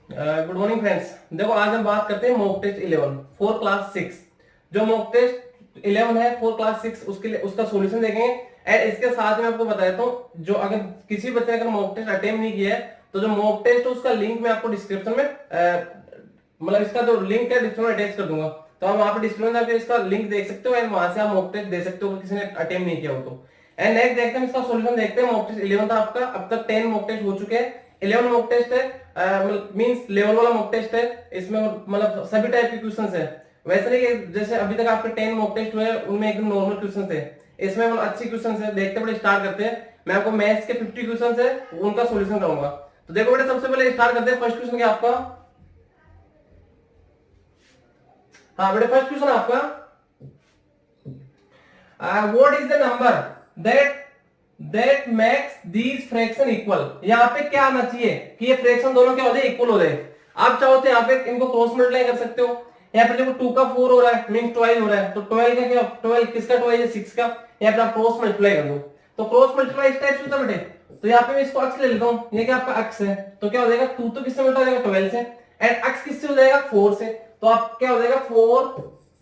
Good morning friends. देखो आज हम बात करते हैं मॉक टेस्ट 11 फॉर क्लास 6। जो मॉक टेस्ट 11 है फॉर क्लास 6 उसके लिए उसका सॉल्यूशन देखेंगे। एंड इसके साथ में आपको बता देता हूँ, जो अगर किसी बच्चे ने अगर मॉक टेस्ट अटेम्प्ट नहीं किया है तो जो मॉक टेस्ट है उसका लिंक मैं आपको डिस्क्रिप्शन में मतलब इसका जो लिंक है डिस्क्रिप्शन में अटैच कर दूंगा। तो आप वहां पे डिस्क्रिप्शन में जाकर इसका लिंक देख सकते हो एंड वहां से आप मॉक टेस्ट दे सकते हो अगर किसी ने अटेम्प्ट नहीं किया हो तो। एंड नेक्स्ट देखते हैं इसका सॉल्यूशन देखते हैं। मॉक टेस्ट 11 था आपका, अब तक 10 मॉक टेस्ट हो चुके हैं। 11 मॉक टेस्ट है मींस लेवल वाला मॉक टेस्ट है। इसमें मतलब सभी टाइप के क्वेश्चंस है। वैसे नहीं कि जैसे अभी तक आपके 10 मॉक टेस्ट हुए उनमें एकदम नॉर्मल क्वेश्चंस थे, इसमें मतलब अच्छी क्वेश्चंस है। देखते बड़े स्टार्ट करते हैं। मैं आपको मैथ्स के 50 क्वेश्चंस है उनका सॉल्यूशन कराऊंगा। तो देखो बेटा सबसे पहले स्टार्ट करते हैं। फर्स्ट क्वेश्चन क्या आपका? हाँ बेटा फर्स्ट क्वेश्चन आपका, what is the number that makes these fraction equal. यहाँ पे क्या आना चाहिए कि ये फ्रैक्शन दोनों क्या हो जाए, इक्वल हो जाए। आप चाहो तो यहाँ पे इनको क्रॉस मल्टीप्लाई कर सकते हो। यहाँ पे देखो 2 का 4 हो रहा है मीन 12 हो रहा है, तो 12 का क्या, 12 किसका 12 है 6 का। यहाँ पे आप क्रॉस मल्टीप्लाई कर दो। तो क्रॉस मल्टीप्लाई इस टाइप से होता है बेटे। तो यहाँ पे मैं इसको अक्स ले लेता हूँ, ये क्या आपका अक्स है। तो क्या हो जाएगा 2 तो किससे मल्टीप्लाई हो जाएगा 12 से, एंड अक्स किससे हो जाएगा 4 से। तो आप क्या हो जाएगा 4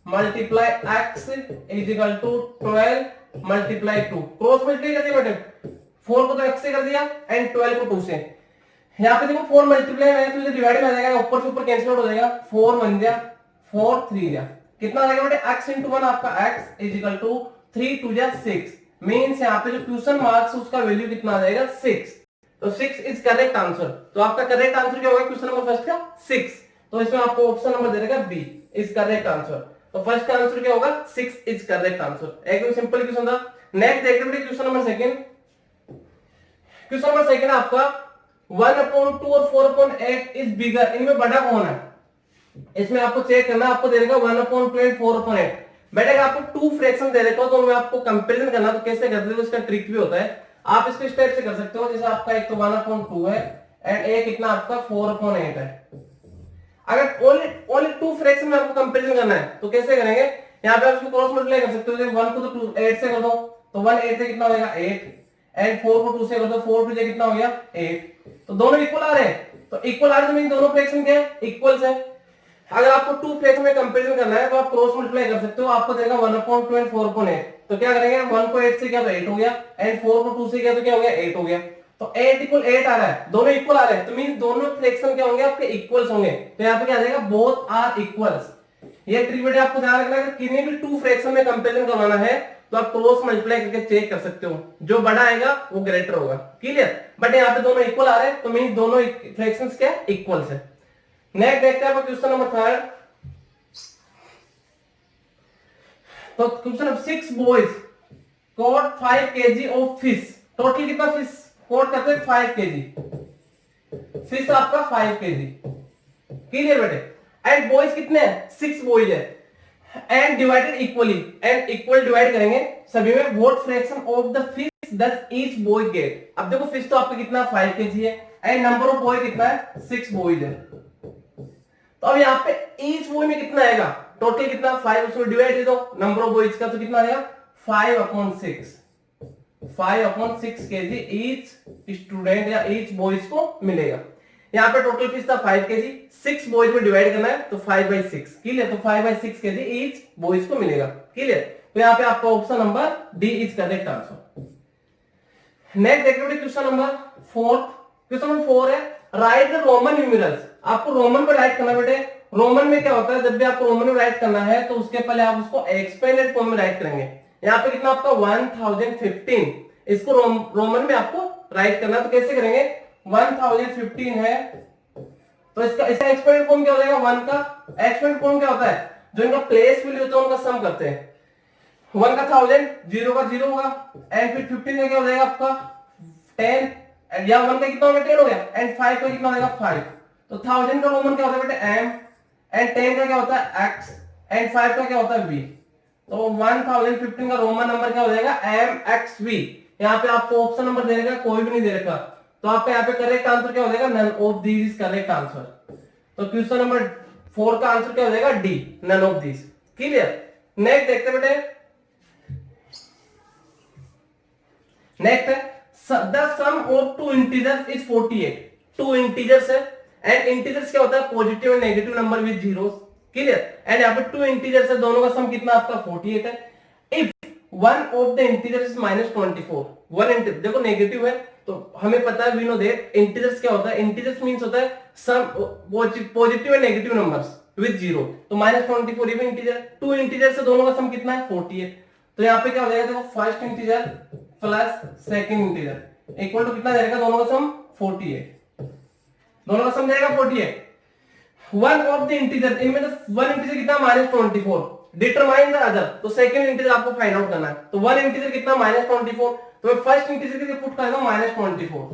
multiply x is equal to 12 multiply 2। Cross multiply कर दिया बेटे, 4 को तो x से कर दिया एंड 12 को 2 से। यहाँ पे देखो 4 मल्टीप्लाई है तो डिवाइड में आ जाएगा, ऊपर से ऊपर कैंसिल आउट हो जाएगा। 4 बन गया 4 3 गया, कितना आ जाएगा बेटे x इंटू 1 आपका x इज इक्वल टू 3 2 जा 6। मींस यहाँ पे जो क्वेश्चन मार्क्स उसका वैल्यू कितना आ जाएगा 6। तो 6 इज करेक्ट आंसर। तो आपका करेक्ट आंसर क्या होगा क्वेश्चन नंबर फर्स्ट का 6। तो इसमें आपको ऑप्शन नंबर दे देगा बी इज करेक्ट आंसर। तो फर्स्ट का आंसर क्या होगा 6 इज करेक्ट आंसर। एकदम सिंपल क्वेश्चन था। नेक्स्ट देखते हैं question number second. Question number second आपका 1/2 और 4/8 इज बिगर, इनमें बड़ा कौन है। इसमें आपको चेक करना, आपको दे देगा 1/2 एंड 4/8। बेटा अगर आपको 2 फ्रैक्शन दे देता हो तो उनमें आपको कंपैरिजन करना, तो कैसे करते हो इसका ट्रिक भी होता है। आप इसको स्टेप से कर सकते हो। जैसे आपका एक तो 1/2 है एंड एक कितना आपका 4/8 है। अगर ओनली ओनली 2 फ्रैक्शन में आपको कंपैरिजन करना है तो कैसे करेंगे, यहाँ पे आप इसको क्रॉस मल्टीप्लाई कर सकते हो। जैसे 1 को तो 2 8 से कर दो, तो 1 8 से कितना हो जाएगा 8, एंड 4 को 2 से कर दो, 4 2 से कितना हो गया 8। तो दोनों इक्वल आ रहे हैं, तो इक्वल आ रहे हैं तो मीन दोनों फ्रैक्शन क्या है इक्वल्स है। अगर आपको 2 फ्रैक्शन में कंपैरिजन करना है तो आप क्रॉस मल्टीप्लाई कर सकते हो। आपको देगा 1/2 एंड 4/8। तो क्या करेंगे 1 को 8 से किया तो 8 हो गया, एंड 4 को 2 से किया तो क्या हो गया 8 हो गया। तो 8 इक्वल 8 आ रहा है, दोनों इक्वल आ रहे हैं, तो मींस दोनों फ्रैक्शन क्या होंगे आपके इक्वल्स होंगे। तो यहाँ पे क्या आ जाएगा बोथ आर इक्वल्स। ये ट्रिक बेटे आपको ध्यान रखना है कि किन्हीं भी 2 फ्रैक्शन में कंपैरिजन करवाना है तो आप क्रॉस मल्टीप्लाई करके चेक कर सकते हो, जो बड़ा आएगा वो ग्रेटर होगा। क्लियर। बट यहाँ पे दोनों इक्वल आ रहे हैं तो मींस दोनों फ्रैक्शंस क्या इक्वल्स है। नेक्स्ट देखते हैं क्वेश्चन नंबर थर्ड। तो question of 6 boys caught 5 kg of fish. Total कितना फिश caught करते हैं 5 kg। फिश आपका 5 kg। क्लियर बेटे। एंड बॉयज कितने हैं 6 बॉयज है, and divided equally, and equal divide करेंगे सभी में। What fraction of the fish does each boy get. अब देखो फिश तो आपका कितना 5 kg है, एंड नंबर ऑफ बॉय कितना है 6 बॉयज है। तो अब यहाँ पे ईच बॉय में कितना आएगा, टोटल कितना 5, उसमें डिवाइड दे दो नंबर ऑफ बॉयज का, तो कितना आएगा 5/6। 5/6 केजी ईच स्टूडेंट या ईच बॉयज को मिलेगा। यहाँ पे टोटल फीस था 5 केजी, 6 बॉयज में डिवाइड करना है तो 5/6। क्लियर। तो 5/6 केजी ईच बॉयज को मिलेगा। क्लियर। तो यहाँ पे आपका option number D is correct answer. Next देखिए question number fourth. Question number 4 है राइट द रोमन न्यूमेरल्स। आपको रोमन पे राइट करना बेटे। रोमन में क्या होता है, जब भी आपको रोमन में राइट करना है तो उसके पहले आप उसको एक्सपेंडेड फॉर्म में राइट करेंगे। यहाँ पे कितना आपका 1015, इसको रोमन में आपको राइट करना है। तो कैसे करेंगे 1015 है तो इसका इसका एक्सपेंडेड फॉर्म क्या हो जाएगा 1 का। एक्सपेंडेड फॉर्म क्या होता है, जो इनका प्लेस वैल्यू होता है उनका सम करते हैं। 1 का 1000, 0 का 0 होगा, एंड फिर 15 का क्या हो जाएगा आपका 10, एंड या 1 का कितना हो गया 10 हो गया, एंड 5 का कितना हो जाएगा 5। तो 1000 का रोमन क्या होता है बेटे m, एंड 10 का क्या होता है x, एंड 5 का क्या होता है v। तो 1015 का रोमन नंबर क्या हो जाएगा mxv। यहाँ पे आपको ऑप्शन नंबर दे देगा, कोई भी नहीं दे रखा, तो आपका यहाँ पे करेक्ट आंसर क्या हो जाएगा none of these is correct answer. तो क्वेश्चन नंबर 4 का आंसर क्या हो जाएगा D none of these. Clear. Next देखते हैं बेटे। नेक्स्ट है the sum of 2 integers is 48। 2 integers है एंड इंटीजर्स क्या होता है, positive and negative number with zeros, clear. And यहाँ पे टू इंटीजर्स है, दोनों का सम कितना आपका 48 है। If one of the integers is -24, one integer देखो नेगेटिव है तो हमें पता है, वी नो दैट इंटीजर्स क्या होता है, इंटीजर्स मींस होता है some positive and negative numbers with zero, तो -24 ये भी इंटीजर, टू इंटीजर से दोनों का सम कितना है 48, तो यहाँ पे क्या हो जाएगा देखो first integer plus second integer equal to कितना जाएगा, दोनों का सम 48, दोनों का सम जाएगा 48। वन ऑफ द इंटीजर, इनमें तो वन इंटीजर कितना -24, डिटरमाइन द अदर, तो सेकंड इंटीजर आपको फाइंड आउट करना है, तो वन इंटीजर कितना -24, तो मैं फर्स्ट इंटीजर के लिए पुट करेगा -24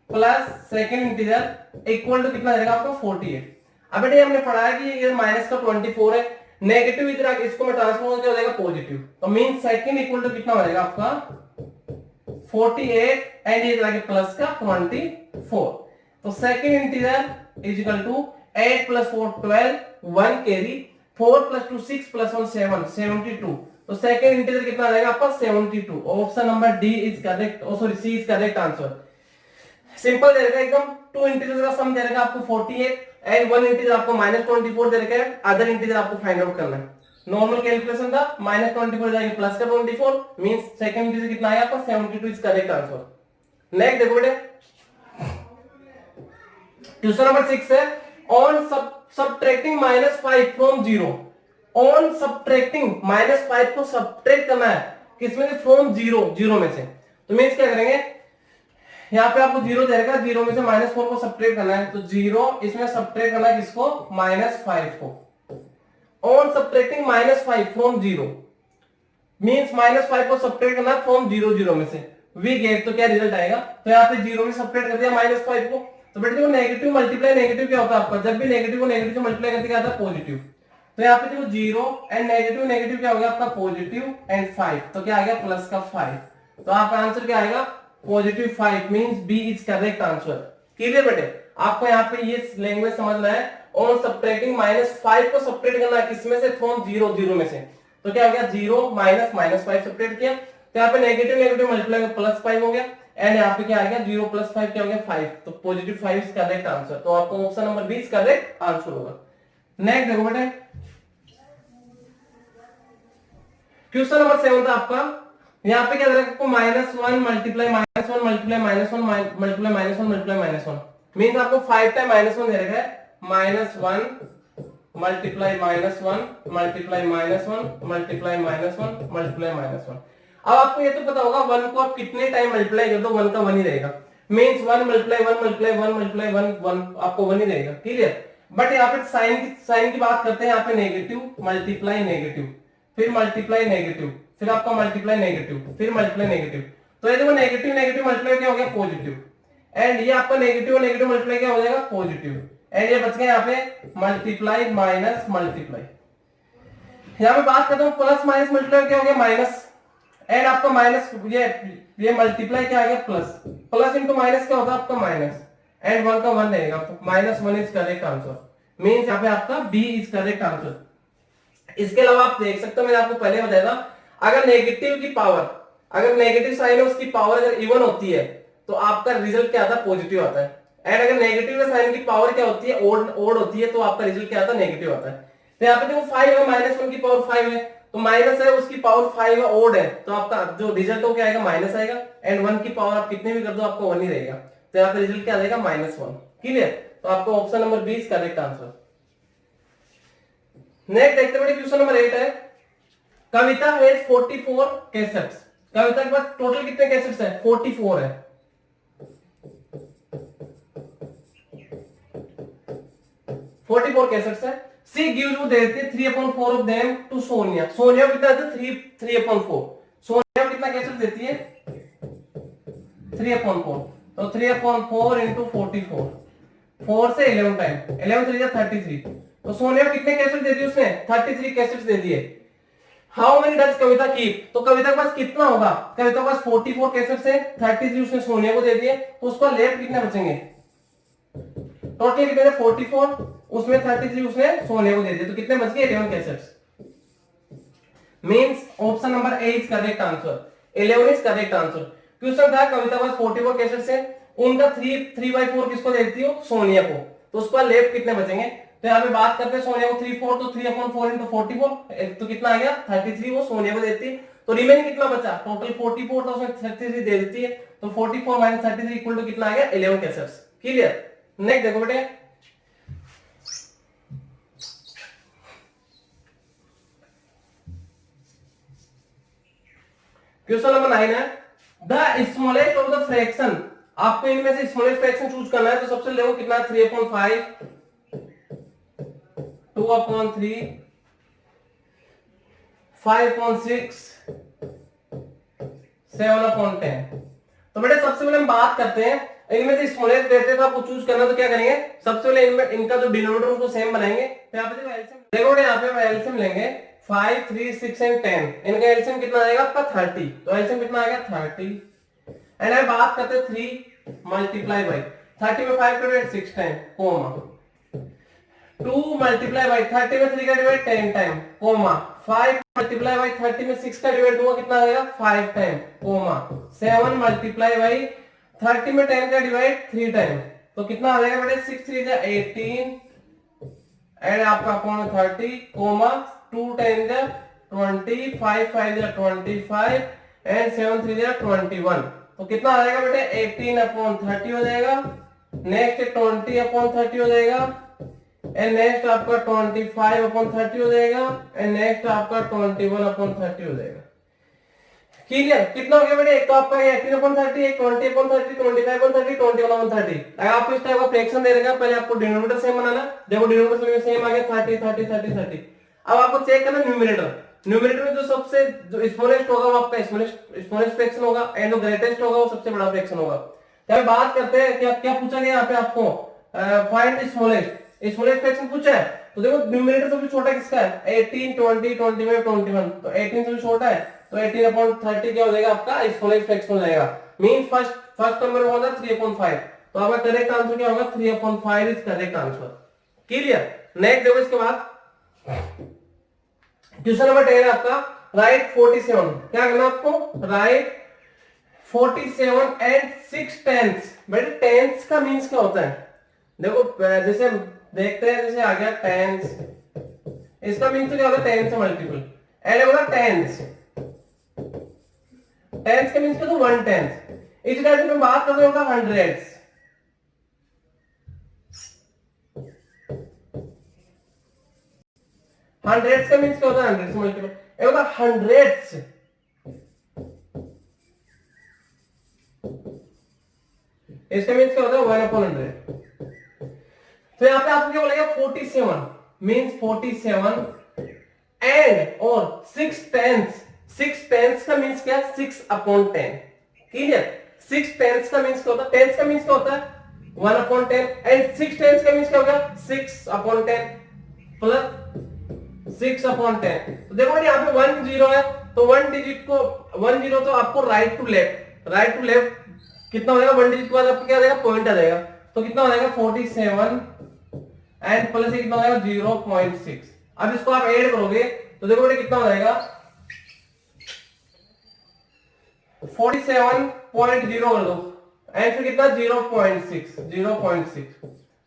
plus second integer equal to कितना जाएगा आपको 48। अब बेटे हमने पढ़ा है कि ये माइनस का 24 है, नेगेटिव इधर आके इसको मैं ट्रांसफॉर्म करके हो जाएगा पॉजिटिव, तो मीन सेकंड इक्वल टू कितना हो जाएगा आपका 48 एंड इधर आके प्लस का 24, तो second integer is equal to 8 + 4 12, 1 carry, 4 + 2 6 + 1 7 72, तो सेकंड इंटीजर कितना आ जाएगा आपका 72, option number D is correct, oh sorry C is correct answer. Simple दे रखा है एकदम, टू इंटीजर का सम दे रखा है आपको 48 एंड वन इंटीजर आपको -24 दे रखा है, अदर इंटीजर आपको फाइंड आउट करना है। नॉर्मल कैलकुलेशन था, -24 जाएगा प्लस का 24 मींस सेकंड इंटीजर कितना आया आपका 72 इज करेक्ट आंसर। नेक्स्ट देखो बेटे क्वेश्चन नंबर 6 है, on subtracting -5 from 0, on subtracting -5 को सबट्रैक्ट करना है किसमें से, फ्रॉम 0 में से, तो मींस क्या करेंगे, यहाँ पे आपको 0 दे रखा है, 0 में से -4 को सबट्रैक्ट करना है, तो 0 इसमें सबट्रैक्ट करना है किसको, -5 को, ऑन सबट्रैक्टिंग -5 फ्रॉम 0 मींस -5 को सबट्रैक्ट करना है फ्रॉम 0 में से, वी गेट, तो क्या रिजल्ट आएगा, तो यहाँ पे 0 में सबट्रैक्ट कर दिया -5 को, तो बेटे देखो नेगेटिव मल्टीप्लाई नेगेटिव क्या होता है आपका, जब भी नेगेटिव को नेगेटिव से मल्टीप्लाई करते क्या आता है पॉजिटिव, तो यहाँ पे देखो 0 एंड नेगेटिव क्या हो गया आपका पॉजिटिव एंड 5, तो क्या आ गया प्लस का 5, तो आपका आंसर क्या आएगा +5 means B is correct answer. Clear बेटे, आपको यहाँ पे ये लैंग्वेज समझना है, ऑन सबट्रैक्टिंग -5 को सबट्रैक्ट करना है किसमें से, फ्रॉम 0 में से, तो क्या हो गया 0 -5 सबट्रैक्ट किया, तो यहाँ पे नेगेटिव मल्टीप्लाई का +5 हो गया एंड यहाँ पे क्या आ गया 0 + 5 क्या हो गया 5, तो +5 इज करेक्ट आंसर, तो आपको option number B is correct answer होगा। नेक्स्ट देखो बेटे क्वेश्चन नंबर 7 था आपका, यहाँ पे क्या दे रखा है आपको -1 multiply -1 multiply -1 multiply -1 multiply -1 means आपको 5 टाइम -1 दे रखा है, -1 मल्टीप्लाई -1 मल्टीप्लाई -1 मल्टीप्लाई -1 मल्टीप्लाई -1। अब आपको ये तो पता होगा 1 को आप कितने टाइम मल्टीप्लाई कर दो 1 का 1 ही रहेगा, मींस 1 मल्टीप्लाई 1 मल्टीप्लाई 1 मल्टीप्लाई 1 आपको 1 ही रहेगा, क्लियर। बट यहाँ पे साइन की बात करते हैं, यहाँ पे नेगेटिव मल्टीप्लाई नेगेटिव, फिर मल्टीप्लाई नेगेटिव, फिर आपका मल्टीप्लाई नेगेटिव, फिर मल्टीप्लाई नेगेटिव, तो ये देखो नेगेटिव मल्टीप्लाई क्या हो गया पॉजिटिव, एंड ये आपका नेगेटिव मल्टीप्लाई क्या हो जाएगा पॉजिटिव, एंड ये बच गया यहाँ पे मल्टीप्लाई माइनस मल्टीप्लाई। यहाँ पे बात करता हूँ प्लस माइनस मल्टीप्लाई क्या हो गया माइनस, एंड आपका माइनस ये मल्टीप्लाई क्या आ गया प्लस इंटू माइनस क्या होता है आपका माइनस, एंड 1 का 1 रहेगा, -1 इज करेक्ट आंसर, मींस यहाँ पे आपका बी इज करेक्ट आंसर। इसके अलावा आप देख सकते हो, मैंने आपको पहले बताया था, अगर नेगेटिव की पावर, अगर नेगेटिव साइन है उसकी पावर अगर इवन होती है तो आपका रिजल्ट क्या आता है पॉजिटिव आता है, एंड अगर नेगेटिव साइन की पावर क्या होती है ओड होती है तो आपका रिजल्ट क्या आता है नेगेटिव आता है। तो यहाँ पे देखो 5 है, -1 की पावर 5 है, तो माइनस है उसकी पावर 5 है, ओड है, तो आपका जो रिजल्ट हो क्या आएगा माइनस आएगा, एंड 1 की पावर आप कितने भी कर दो आपको 1 ही रहेगा, तो यहाँ पे रिजल्ट क्या आ जाएगा -1, क्लियर। तो आपको option number B is correct answer. Next देखते हैं क्वेश्चन नंबर 8 है, कविता हैज 44 कैसेट्स, कविता के पास टोटल कितने कैसेट्स है 44 है, 44 कैसेट्स है। सी गिव्स वो देते हैं 3/4 of them to Sonia, Sonia कितना देती है 3/4, सोनिया कितना कैसेट देती है 3/4, तो 3/4 इंटू 44, 4 से 11 टाइम, 11 3 जा 33, तो सोनिया कितने कैसेट दे दिए उसने 33 कैसेट्स दे दिए। How many does Kavita keep, तो कविता के पास कितना होगा, कविता के पास 44 कैसेट्स है, 33 उसने सोनिया को दे दिए, तो उसको लेफ्ट कितने बचेंगे, टोटल कितने 44, उसमें 33 उसने सोनिया को दे दिए, तो कितने बच गए 11 cassettes, means option number A is correct answer, 11 is correct answer. Question था कविता के पास 44 कैसेट्स है, उनका 3/4 किसको दे देती हो, सोनिया को, तो उसके बाद लेफ्ट कितने बचेंगे, तो यहाँ पे बात करते हैं सोनिया को 3/4, तो 3/4 इंटू 44 तो कितना आ गया 33, वो सोनिया को देती है, तो रिमेनिंग कितना बचा, टोटल 44 था, उसमें 33 दे देती है, तो 44 माइनस 33 इक्वल टू कितना आ गया 11 कैसेट्स। क्लियर। नेक्स्ट देखो बेटे, क्वेश्चन नंबर 9 है the smallest of the fraction, आपको इनमें से स्मॉलेस्ट फ्रैक्शन चूज करना है, तो सबसे देखो कितना 3/5, 2/3, 5/6, 7/10। तो बेटे सबसे पहले हम बात करते हैं इनमें से स्मॉलेस्ट देते हैं, तो आपको चूज करना, तो क्या करेंगे सबसे पहले इनमें इनका जो डिनोमिनेटर उसको सेम बनाएंगे, तो यहाँ पे देखो एलसीएम, देखो बेटे यहाँ पे हम एलसीएम लेंगे 5, 3, 6 एंड 10, इनका एलसीएम कितना आएगा आपका 30, तो एलसीएम कितना आ गया 30, एंड अब बात करते हैं 3 मल्टीप्लाई बाई 30 में 5 का divide 6 time, comma 2 multiply by 30 में 3 का divide 10 time, comma 5 multiply by 30 में 6 का डिवाइड हुआ कितना आएगा 5 टाइम, कोमा 7 मल्टीप्लाई बाई 30 में 10 का डिवाइड 3 टाइम, तो कितना आ जाएगा बेटे 6 3 जा 18 एंड आपका अपॉन 30, कोमा 2 10 जा 20, 5 5 जा 25 एंड 7 3 जा 21, तो कितना आ जाएगा बेटे 18/30 हो जाएगा, नेक्स्ट 20/30 हो जाएगा, एंड नेक्स्ट आपका 25/30 हो जाएगा, एंड नेक्स्ट आपका 21/30 हो जाएगा। क्लियर। कितना हो गया बेटे, एक तो आपका 18/30, एक 20/30, 25/30, 21/30। अगर आपको इस टाइप का फ्रैक्शन दे देगा, पहले आपको डिनोमिनेटर सेम बनाना, देखो डिनोमिनेटर सेम आ गया 30 30 30 30। अब आपको चेक करना न्यूमरेटर, न्यूमरेटर में जो सबसे जो स्मॉलेस्ट होगा वो आपका स्मॉलेस्ट फ्रैक्शन होगा, एंड जो ग्रेटेस्ट होगा वो सबसे बड़ा फ्रैक्शन होगा। तो बात करते हैं क्या क्या पूछा गया यहाँ पे आपको, फाइंड स्मॉलेस्ट फ्रैक्शन पूछा है, तो देखो न्यूमरेटर सबसे छोटा किसका है 18, 20, 25, 21, तो 18 सबसे छोटा है, तो 18/30 क्या हो जाएगा आपका स्मॉलेस्ट फ्रैक्शन हो जाएगा, मींस फर्स्ट नंबर में होगा 3/5, तो आपका करेक्ट आंसर क्या होगा 3/5 is correct answer. Clear. Next देखो इसके बाद क्वेश्चन नंबर 10 है आपका राइट 47, क्या करना आपको राइट 47 एंड 6 टेंथ्स। बेटे टेंथ्स का मींस क्या होता है, देखो जैसे हम देखते हैं, जैसे आ गया टेंथ्स, इसका मींस क्या होता है टेंथ से मल्टीपल, एंड होगा टेंथ्स, टेंथ्स का मींस क्या तो 1/10, इस टाइप में बात करते होगा हंड्रेड्स, हंड्रेड्स का मींस क्या होता है हंड्रेड्स मल्टीपल, ये होगा हंड्रेड्स, इसका मींस क्या होता है 1/100। तो यहाँ पे आपको क्या बोलेगा 47 मींस 47 एंड और 6 टेंथ्स, 6 टेंथ्स का मींस क्या 6/10। क्लियर। 6 टेंथ्स का मींस क्या होता है, टेंथ्स का मींस क्या होता है 1/10, एंड 6 टेंथ्स का मींस क्या होगा 6/10 प्लस 6/10। तो देखो यहाँ पे 1 0 है, तो 1 डिजिट को 1 0 तो आपको राइट टू लेफ्ट कितना हो जाएगा, 1 डिजिट के बाद आपको क्या आ जाएगा पॉइंट आ जाएगा, तो कितना हो जाएगा 47 एंड प्लस कितना हो जाएगा 0.6। अब इसको आप ऐड करोगे तो देखो बेटे कितना हो जाएगा 47.0 कर दो एंड फिर कितना 0.6,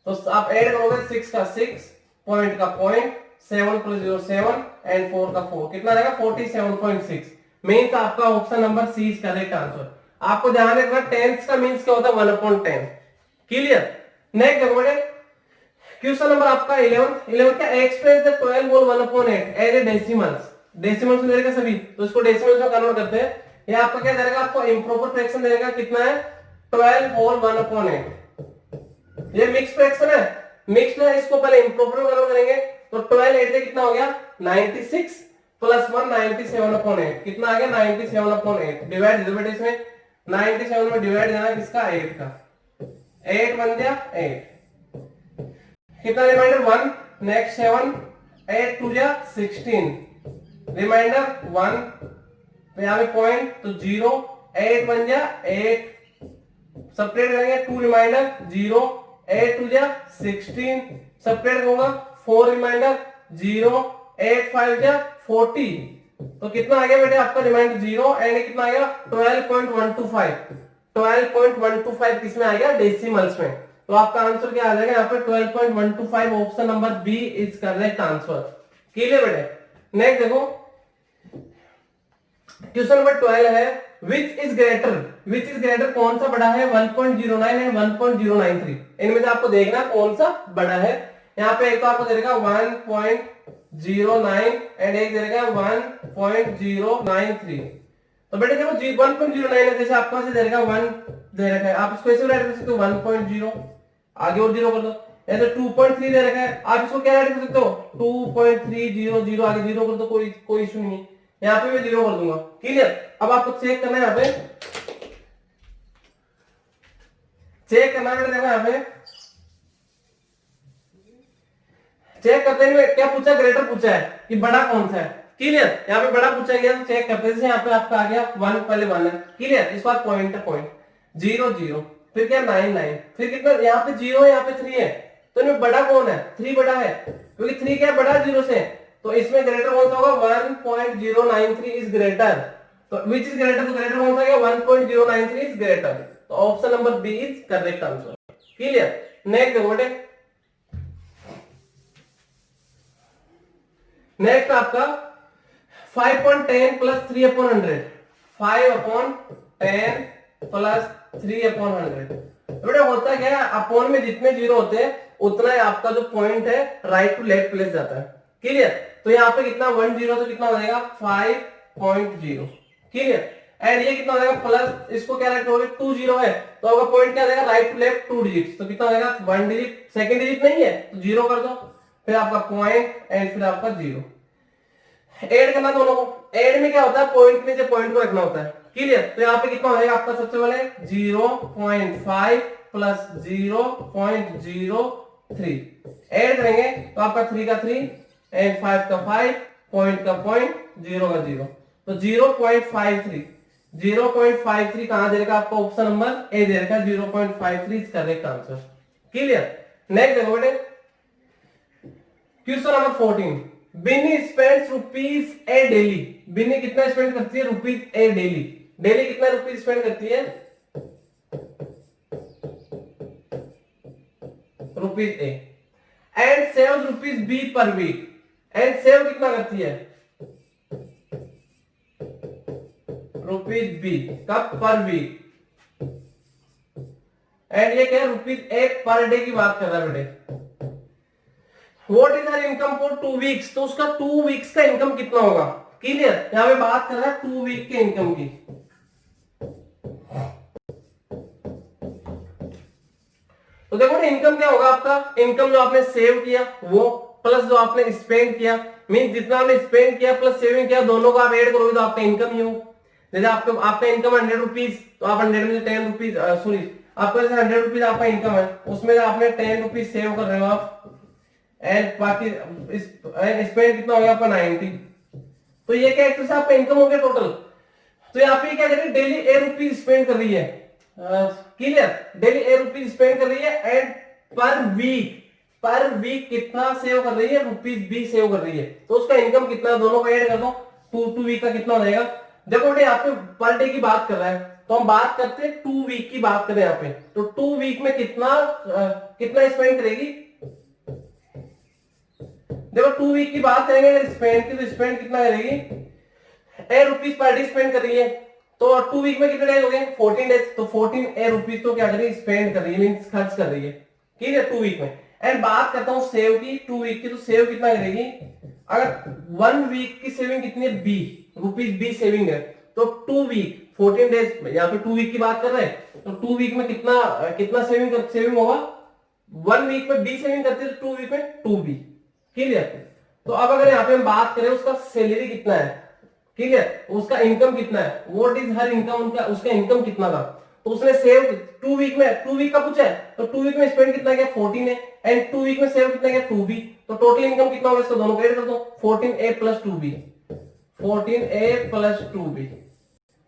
तो आप ऐड करोगे 6 का 6 पॉइंट का पॉइंट 7 + 0 7 एंड 4 का 4 कितना रहेगा 47.6। मींस आपका option number C is correct answer. आपको ध्यान रखना टेंथ्स का मींस क्या होता है 1/10। क्लियर। नेक्स्ट देखो बेटे क्वेश्चन नंबर आपका 11 क्या express the 12 whole 1/8 as a decimals में देगा सभी, तो इसको डेसिमल्स में कन्वर्ट करते हैं। ये आपका क्या देगा आपको इंप्रोपर फ्रैक्शन देगा, कितना है 12 होल 1/8। ये मिक्स फ्रैक्शन है, मिक्स है, इसको पहले इंप्रोपर में कन्वर्ट करेंगे तो 12 8 से कितना हो गया 96 प्लस 1 97/8 कितना आ गया 97/8 डिवाइड दे बेटे इसमें 97 में डिवाइड देना किसका 8 का 8 बन गया 8 कितना रिमाइंडर 1 नेक्स्ट 7 8 2 जा 16 रिमाइंडर 1 तो यहाँ पे पॉइंट तो 0 8 बन जा 8 सेपरेट करेंगे 2 रिमाइंडर 0 8 2 जा 16 सेपरेट होगा 4 रिमाइंडर 0 8 5 जा 40 तो कितना आ गया बेटे आपका रिमाइंडर 0 एंड कितना आ गया 12.125 12.125 किसमें आ गया, डेसिमल्स में। तो आपका आंसर क्या आ जाएगा यहाँ पे 12.125, option number B is correct answer. Clear बेटे। नेक्स्ट देखो क्वेश्चन नंबर 12 है विच इज ग्रेटर, कौन सा बड़ा है 1.09 एंड 1.093, इनमें से आपको देखना कौन सा बड़ा है। यहाँ पे एक तो आपको दे देगा 1.09 एंड एक दे देगा 1.093। तो बेटे देखो 1.09 है, जैसे आपके पास दे देगा 1 दे रखा है, आप इसको ऐसे राइट कर सकते हो 1.0, आगे और 0 कर दो। ऐसे 2.3 दे रखा है, आप इसको क्या राइट कर सकते हो 2.300, आगे 0 कर दो, कोई इशू नहीं है। यहाँ पे मैं 0 कर दूंगा। क्लियर। अब आपको चेक करना है, यहाँ पे चेक करना है, देखो यहाँ पे चेक करते हैं क्या पूछा, ग्रेटर पूछा है कि बड़ा कौन सा है। क्लियर। यहाँ पे बड़ा पूछा गया तो चेक करते हैं, यहाँ पे आपका आ गया 1, पहले 1 है। क्लियर। इस बार पॉइंट है, पॉइंट 0 0, फिर क्या 9 9, फिर कितना, यहाँ पे 0 है, यहाँ पे 3 है, तो इनमें बड़ा कौन है, 3 बड़ा है, क्योंकि 3 क्या बड़ा 0 से, तो इसमें ग्रेटर कौन सा होगा 1.093 इज ग्रेटर। तो विच इज ग्रेटर, तो ग्रेटर कौन सा है 1.093 इज ग्रेटर। तो option number B is correct answer. Clear. Next देखो बेटे, नेक्स्ट आपका 5/10 प्लस 3/100, 5/10 प्लस 3/100। बेटा होता क्या है, अपॉन में जितने जीरो होते हैं उतना ही आपका जो पॉइंट है राइट टू लेफ्ट प्लेस जाता है। क्लियर। तो यहाँ पे कितना 1 0, तो कितना हो जाएगा 5.0। क्लियर। एंड ये कितना हो जाएगा प्लस, इसको क्या राइट करोगे 2 0 है, तो आपका पॉइंट क्या जाएगा राइट टू लेफ्ट 2 डिजिट, तो कितना हो जाएगा 1 डिजिट, सेकंड डिजिट नहीं है तो 0 कर दो, फिर आपका पॉइंट एंड फिर आपका 0। ऐड करना दोनों को, ऐड में क्या होता है पॉइंट में से पॉइंट को रखना होता है। क्लियर। तो यहाँ पे कितना हो जाएगा आपका, सबसे पहले 0.5 प्लस 0.03 ऐड करेंगे तो आपका 3 का 3 एंड 5 का 5, पॉइंट का पॉइंट, 0 का 0, तो 0.53 कहां दे रखा आपका, ऑप्शन नंबर ए दे रखा 0.53 is correct answer. Clear. Next देखो बेटे question number 14, Binni spends rupees A daily, Binni कितना स्पेंड करती है रुपीज ए डेली, डेली कितना रुपीज स्पेंड करती है rupees A, and save rupees B per week, and save कितना करती है रुपीज बी कब, पर वीक, एंड ये क्या है रुपीज ए पर डे की बात कर रहा है बेटे। What is her income for 2 weeks, तो उसका 2 वीक्स का इनकम कितना होगा। क्लियर। यहां पे बात कर रहा है 2 वीक के इनकम की। तो देखो इनकम क्या होगा आपका, इनकम जो आपने सेव किया वो प्लस जो आपने स्पेंड किया, मीन जितना आपने स्पेंड किया प्लस सेविंग किया, दोनों को आप ऐड करोगे तो आपका इनकम ही हो। जैसे आपका इनकम 100 रुपीज, तो आप 100 में से 10 रुपीज, सॉरी आपका जैसे 100 रुपीज आपका इनकम है, उसमें आपने 10 रुपीज सेव कर रहे हो आप, एंड बाकी स्पेंड कितना हो गया आपका 90। तो ये क्या एक तरह से आपका इनकम हो गया टोटल। तो यहाँ पे क्या कर रही है, डेली ए रुपीज स्पेंड कर रही है। Clear. Daily A rupees spend कर रही है, एंड पर वीक कितना सेव कर रही है, रुपीज बी सेव कर रही है, तो उसका इनकम कितना, दोनों को ऐड कर दो, 2 वीक का कितना हो जाएगा। देखो बेटे यहाँ पे पर डे की बात कर रहा है, तो हम बात करते हैं 2 वीक की बात करें यहाँ पे, तो 2 वीक में कितना स्पेंड करेगी। देखो 2 वीक की बात करेंगे अगर स्पेंड की, तो स्पेंड कितना करेगी, A rupees per day spend कर रही है, तो 2 वीक में कितने डेज हो गए 14 डेज, तो 14 ए रुपीज तो क्या कर रही है स्पेंड कर रही है, मींस खर्च कर रही है। ठीक है 2 वीक में। एंड बात करता हूं सेव की 2 वीक की, तो सेव कितना करेगी, अगर 1 वीक की सेविंग कितनी है बी, रुपीज बी सेविंग है, तो 2 वीक 14 डेज, यहाँ पे 2 वीक की बात कर रहे हैं, तो 2 वीक में कितना सेविंग होगा, 1 वीक में बी सेविंग करती है, 2 वीक में 2 बी। क्लियर। तो अब अगर यहाँ पे हम बात करें उसका सैलरी कितना है, क्लियर, उसका इनकम कितना है, व्हाट इज हर इनकम, उसका इनकम कितना था, तो उसने सेव 2 वीक में, 2 वीक का पूछा है, तो 2 वीक में स्पेंड कितना गया 14 है, एंड 2 वीक में सेव कितना गया 2 बी, तो टोटल इनकम कितना होगा, इसको दोनों को ऐड कर दो, 14A plus 2B, 14A plus 2B,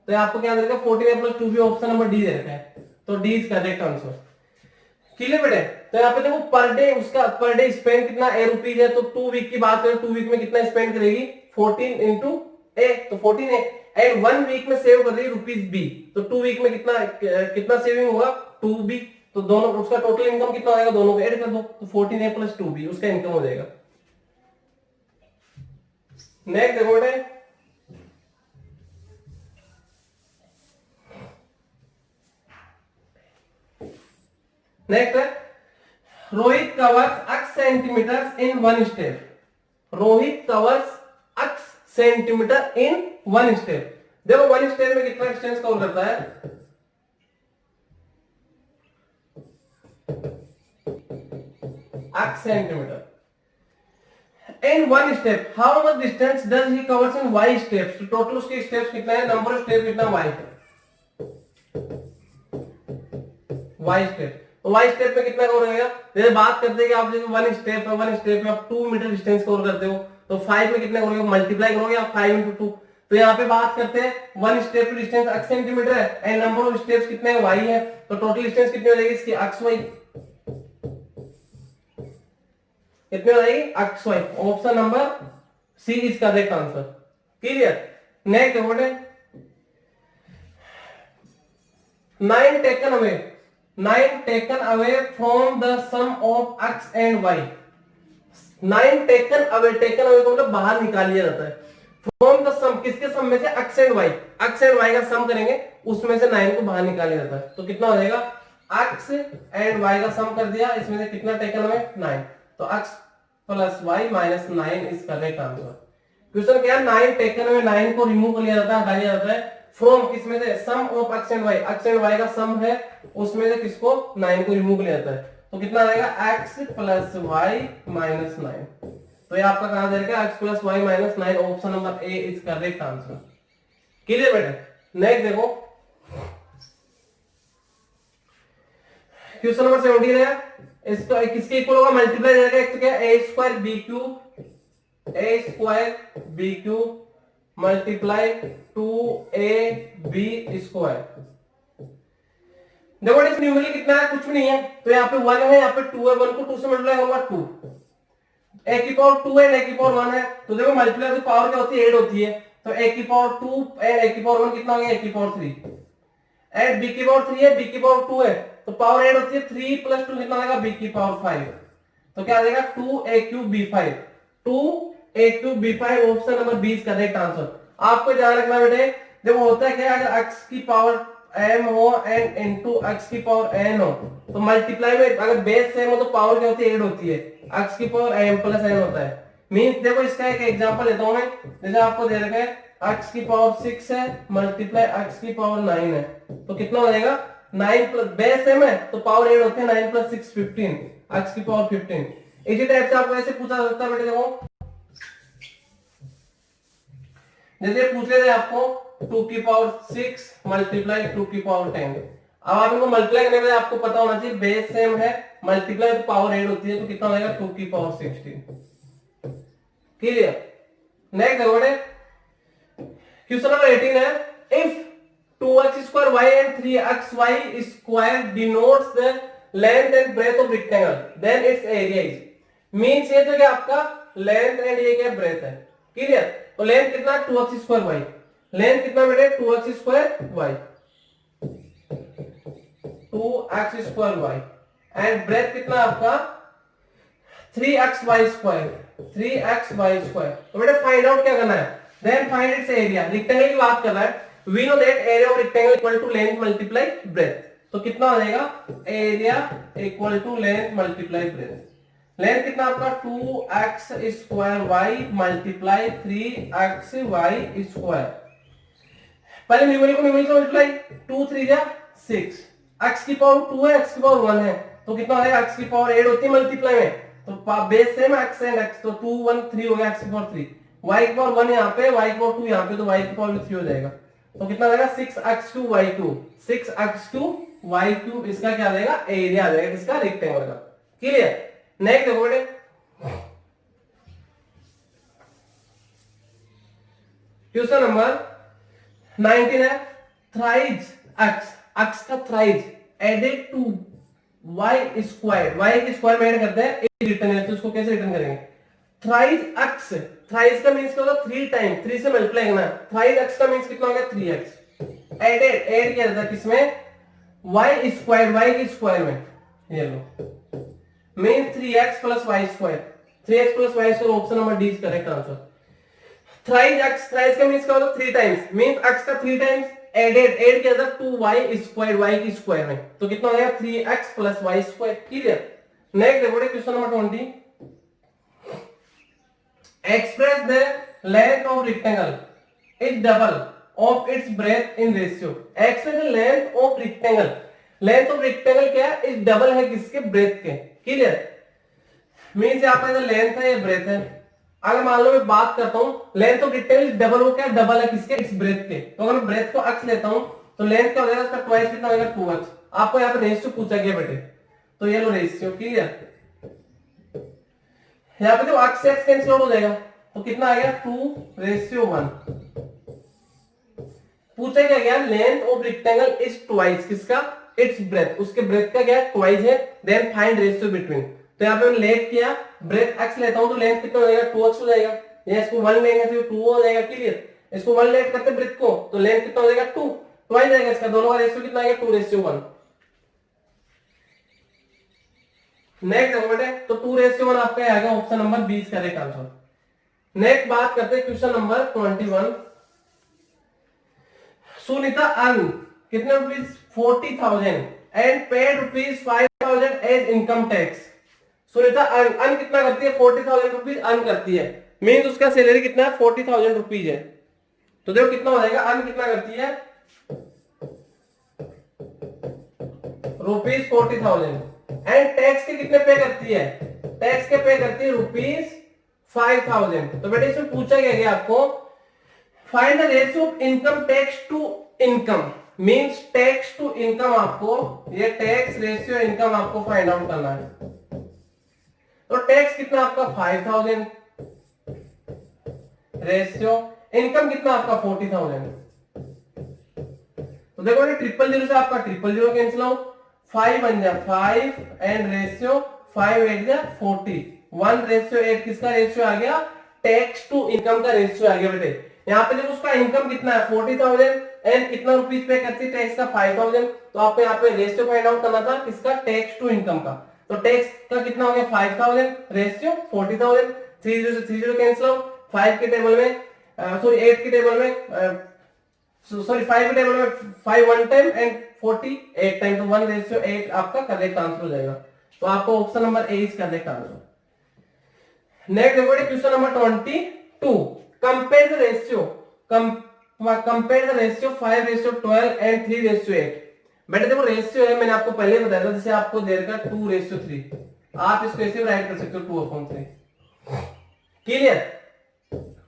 तो आपको क्या देगा 14A plus 2B, option number D दे रखा है, तो D is correct answer. Clear बेटे। तो यहाँ पे देखो पर डे, उसका पर डे स्पेंड कितना ए रुपीज है, तो 2 वीक की बात करें 2 वीक में कितना स्पेंड करेगी 14 इंटू ए, तो 14 है, एंड 1 वीक में सेव कर रही है ₹B, तो 2 वीक में कितना कितना सेविंग होगा 2B, तो दोनों उसका टोटल इनकम कितना हो जाएगा, दोनों को ऐड कर दो, तो 14A + 2B उसका इनकम हो जाएगा। नेक्स्ट देखो बेटे, नेक्स्ट है रोहित कवर्स x सेंटीमीटर इन 1 step. Rohit covers x centimetre इन 1 स्टेप। देखो 1 स्टेप में कितना डिस्टेंस कवर करता है, x centimetre in 1 step. How much distance does he covers in y steps, तो टोटल उसके स्टेप्स कितना है, नंबर ऑफ स्टेप कितना y है, y स्टेप, तो y स्टेप में कितना कवर होगा। जैसे बात करते हैं कि आप जैसे 1 स्टेप है, 1 स्टेप में आप 2 मीटर डिस्टेंस कवर करते हो, तो 5 में कितना करोगे, मल्टीप्लाई करोगे आप 5 × 2, तो यहाँ पे बात करते हैं 1 स्टेप की डिस्टेंस x सेंटीमीटर है एंड नंबर ऑफ स्टेप्स कितने हैं, y है, तो टोटल डिस्टेंस कितनी हो जाएगी इसकी, xy कितनी हो जाएगी, xy। Option number C is correct answer. Clear. Next देखो 9 taken away from the sum of x and y। 9 taken away को मतलब बाहर निकाल लिया जाता है, फ्रॉम द सम, किसके सम में से, x and y, x and y का सम करेंगे उसमें से 9 को बाहर निकाल लिया जाता है, तो कितना हो जाएगा, x and y का सम कर दिया, इसमें से कितना टेकन अवे 9, तो x + y - 9 is correct answer. Question क्या है, 9 टेकन अवे, 9 को रिमूव कर लिया जाता है, हटा लिया जाता है, फ्रॉम किसमें से, सम of x and y, x and y का सम है उसमें से किसको, 9 को रिमूव किया जाता है, तो कितना आ जाएगा, x + y - 9, तो ये आपका कहां जाएगा, x + y - 9, option number A is correct answer. Clear बेटा। नेक्स्ट देखो क्वेश्चन नंबर 17 है, इसका किसके इक्वल होगा, मल्टीप्लाई जाएगा, एक तो क्या है a² मल्टीप्लाई 2ab²। देखो इस न्यूमेरिकल कितना है, कुछ भी नहीं है, तो यहाँ पे 1 है, यहाँ पे 2 है, 1 को 2 से मल्टीप्लाई होगा 2, a² है, a² है, तो देखो मल्टीप्लाई तो पावर क्या होती है, 8 होती है, तो a² एंड a² कितना हो गया, a³ एंड b³ है, b² है, तो पावर 8 होती है, 3 + 2 कितना आएगा, b⁵, तो क्या आ जाएगा 2a³ 2a³ option number 20 correct answer. आपको ध्यान रखना बेटे, जब होता है क्या, अगर x की पावर m हो एंड इनटू x की पावर n हो, तो मल्टीप्लाई में अगर बेस सेम हो तो पावर क्या होती है, 8 होती है, x की पावर m + n होता है। मींस देखो इसका एक एग्जांपल देता हूं मैं, जैसे आपको दे रखा है x की पावर 6 है मल्टीप्लाई x की पावर 9 है, तो कितना हो जाएगा, 9 बेस सेम है तो पावर 8 होते हैं, 9 + 6 15, x की पावर 15। इसी टाइप से आपको ऐसे पूछा जा सकता है बेटे, देखो जैसे पूछ रहे थे आपको 2⁶ मल्टीप्लाई 2⁻10, अब आप इनको मल्टीप्लाई करने के बाद आपको पता होना चाहिए बेस सेम है, मल्टीप्लाई तो पावर 8 होती है, तो कितना हो जाएगा 2⁻16। क्लियर। नेक्स्ट देखो क्वेश्चन नंबर 18 है, if 2x² y and 3xy² denotes the length and breadth of rectangle then its area is, means ये तो क्या आपका लेंथ एंड ये क्या ब्रेथ है। क्लियर। तो लेंथ कितना 2x² y, लेंथ कितना बेटे 2x² y 2x² y and breadth कितना आपका 3xy²। तो बेटे फाइंड आउट क्या करना है, then find its area. Rectangle की बात कर रहा है, we know that area of rectangle equal to length multiply breadth, तो कितना हो जाएगा, area equal to length multiply breadth. Length कितना आपका 2x² y मल्टीप्लाई 3xy²। पहले न्यूमेरिकल को न्यूमेरिकल से मल्टीप्लाई, 2 3 जा 6, x की पावर 2 है, x की पावर 1 है, तो कितना हो जाएगा, x की पावर 8 होती है मल्टीप्लाई में, तो base same x and x, तो 2 1 3 हो गया, x की पावर 3, y की पावर 1 यहाँ पे, y की पावर 2 यहाँ पे, तो y की पावर 3 हो जाएगा, तो कितना आ जाएगा 6x² y3, 6x² y3, इसका क्या आ जाएगा, एरिया आ जाएगा इसका रेक्टेंगल का। क्लियर। नेक्स्ट देखो बेटे क्वेश्चन नंबर 19 है, थ्राइज x का thrice added to y², y के स्क्वायर में ऐड करते हैं, रिटर्न है, तो इसको कैसे रिटर्न करेंगे, थ्राइज थ्राइस का मींस क्या होता है 3 टाइम, 3 से मल्टीप्लाई करना है। थ्राइस x का मींस कितना हो गया 3x। ऐड किया जाता है किसमें, y स्क्वायर, y के स्क्वायर में, ये लो means 3x plus y square, 3x plus y square, option number D is correct answer. Thrice x, thrice का मींस क्या होता है 3 टाइम्स, मींस x का 3 टाइम्स ऐड किया जाता 2y स्क्वायर, y की स्क्वायर में, तो कितना हो जाएगा 3x plus y square. Clear. Next देखो question number 20, express the length of rectangle is double of its breadth in ratio. Express the length of rectangle, length of rectangle क्या है, is double है किसके, ब्रेथ के। Clear. Means यहाँ पर length है या ब्रेथ है, अगर मान लो मैं बात करता हूं length of rectangle is double, हो क्या डबल है किसके, इट्स ब्रेथ के। तो अगर मैं ब्रेथ को x लेता हूं तो लेंथ क्या हो जाएगा, इसका ट्वाइस कितना हो जाएगा 2x। आपको यहाँ पे रेशियो पूछा गया बेटे, तो ये लो रेशियो। क्लियर। यहाँ पे जो x से x कैंसिल आउट हो जाएगा, तो कितना आ गया 2:1। पूछा क्या गया, length of rectangle is twice किसका, इट्स ब्रेथ, उसके ब्रेथ का क्या है ट्वाइस है, देन फाइंड रेशियो बिटवीन। तो यहाँ पे मैंने लेट किया, ब्रेथ x लेता हूं तो लेंथ कितना हो जाएगा 2x हो जाएगा, या इसको 1 लेंगे तो 2 हो जाएगा। क्लियर। इसको 1 लेट करते ब्रेथ को तो लेंथ कितना हो जाएगा 2, ट्वाइस आएगा इसका, दोनों का रेशियो कितना आएगा 2:1। नेक्स्ट देखो बेटे, तो 2:1 आपका आ गया, option number 20 correct answer. Next बात करते हैं क्वेश्चन नंबर 21। सुनीता अर्न कितने rupees 40,000 and paid rupees 5,000 as income tax. Sunita earn कितना करती है, 40,000 रुपीज अर्न करती है, मीन्स उसका सैलरी कितना है 40,000 रुपीज है। तो देखो कितना हो जाएगा, अर्न कितना करती है रुपीज 40,000 एंड टैक्स के कितने पे करती है, टैक्स के पे करती है रुपीज 5,000। तो बेटे इसमें पूछा गया आपको find the ratio of income tax to income, means tax to income, आपको ये टैक्स रेशियो इनकम आपको फाइंड आउट करना है। तो टैक्स कितना आपका 5,000, रेशियो इनकम कितना आपका 40,000। तो देखो ये 000 से आपका 000 कैंसिल आउट, 5 बन जाए 5 एंड रेशियो 5 8 जा 40, 1:8 किसका रेशियो आ गया, टैक्स टू इनकम का रेशियो आ गया बेटे। यहाँ पे देखो उसका इनकम कितना है 40,000 एंड कितना रुपीज पे करती है टैक्स का 5,000। तो आपको यहाँ पे रेशियो फाइंड आउट करना था किसका, टैक्स टू इनकम का। तो टैक्स का कितना हो गया 5,000 रेशियो 40,000, 30 से 30 कैंसिल आउट, 5 के टेबल में सॉरी 8 के टेबल में सॉरी 5 के टेबल में 5 1 टाइम एंड 40 8 टाइम, तो 1:8 आपका करेक्ट आंसर हो जाएगा। तो आपको option number A is correct answer. Next देखो question number 22, compare the ratio, compare the ratio 5:12 and 3:8। बेटे देखो रेशियो है, मैंने आपको पहले ही बताया था, जैसे आपको दे रखा 2:3, आप इसको ऐसे भी राइट कर सकते हो 2/3। क्लियर।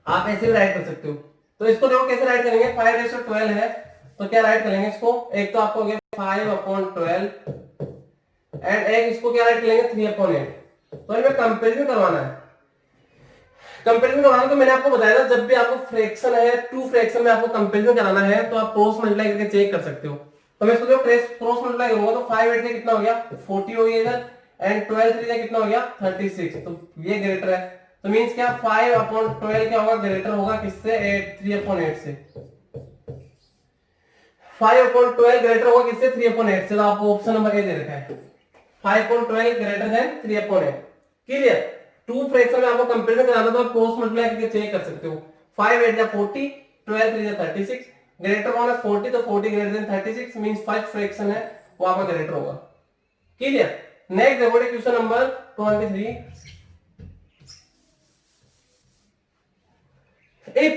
आप ऐसे भी राइट कर सकते हो। तो इसको देखो कैसे राइट करेंगे, 5:12 है तो क्या राइट करेंगे इसको, एक तो आपको हो गया 5/12 एंड एक इसको क्या राइट करेंगे 3/8। तो इनमें कंपैरिजन करवाना है, कंपैरिजन करवाना। तो मैंने आपको बताया था जब भी आपको फ्रैक्शन है, टू फ्रैक्शन में आपको कंपैरिजन कराना है तो आप क्रॉस मल्टीप्लाई करके चेक कर सकते हो। तो मैं इसको देखो क्रॉस मल्टीप्लाई करूंगा तो 5 8 से कितना हो गया 40 हो गया इधर, एंड 12 3 से कितना हो गया 36, तो ये ग्रेटर है। तो मींस क्या 5/12 क्या होगा, ग्रेटर होगा किससे 3/8 से। 5/12 ग्रेटर होगा किससे 3/8 से। तो आपको ऑप्शन नंबर ए दे रखा है 5/12 greater than 3/8। Clear. Two fraction में आपको कंपैरिजन कराना तो आप क्रॉस मल्टीप्लाई करके चेक कर सकते हो। 5 8 जा 40, 12 3 जा 36, ग्रेटर कौन है 40, तो 40 greater than 36 means first fraction है वो आपका ग्रेटर होगा। क्लियर। नेक्स्ट देखो question number 23, if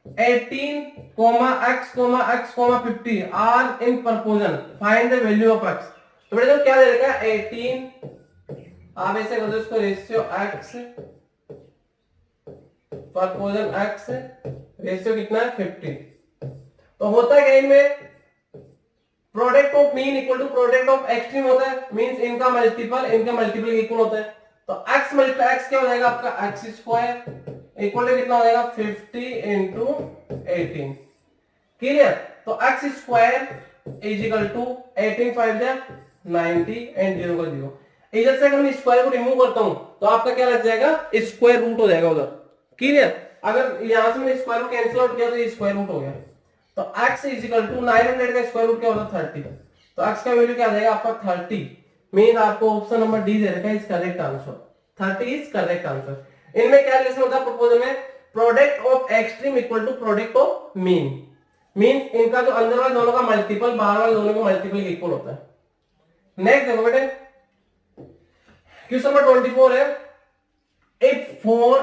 18, x, x, 50 are in proportion, find the value of x। तो बेटा क्या दे रखा है 18, आप ऐसे कर दो इसको ratio x proportion x, ratio कितना है 50। तो होता है इनमें product of mean equal to product of extreme होता है, मींस इनका मल्टीपल इक्वल होता है। तो x मल्टीप्लाई x क्या हो जाएगा आपका x स्क्वायर इक्वल टू कितना हो जाएगा 50 इंटू 18। क्लियर। तो x square is equal to 18 5 जा 90 एंड 0 का 0। इधर से अगर मैं स्क्वायर को रिमूव करता हूं तो आपका क्या लग जाएगा स्क्वायर रूट हो जाएगा उधर। क्लियर। अगर यहां से मैंने स्क्वायर रूट कैंसिल आउट किया तो ये स्क्वायर रूट हो गया। तो x इज इक्वल टू 900 का स्क्वायर रूट क्या होता है 30। तो x का वैल्यू क्या आ जाएगा आपका 30। मीन आपको ऑप्शन नंबर डी दे रखा है is correct answer. 30 is correct answer. इनमें क्या रिलेशन होता है प्रपोजल में, product of extreme equal to product of mean. Means इनका जो अंदर वाले दोनों का मल्टीपल बाहर वाले दोनों का मल्टीपल इक्वल होता है। नेक्स्ट देखो बेटे क्वेश्चन नंबर 24 है, if 4,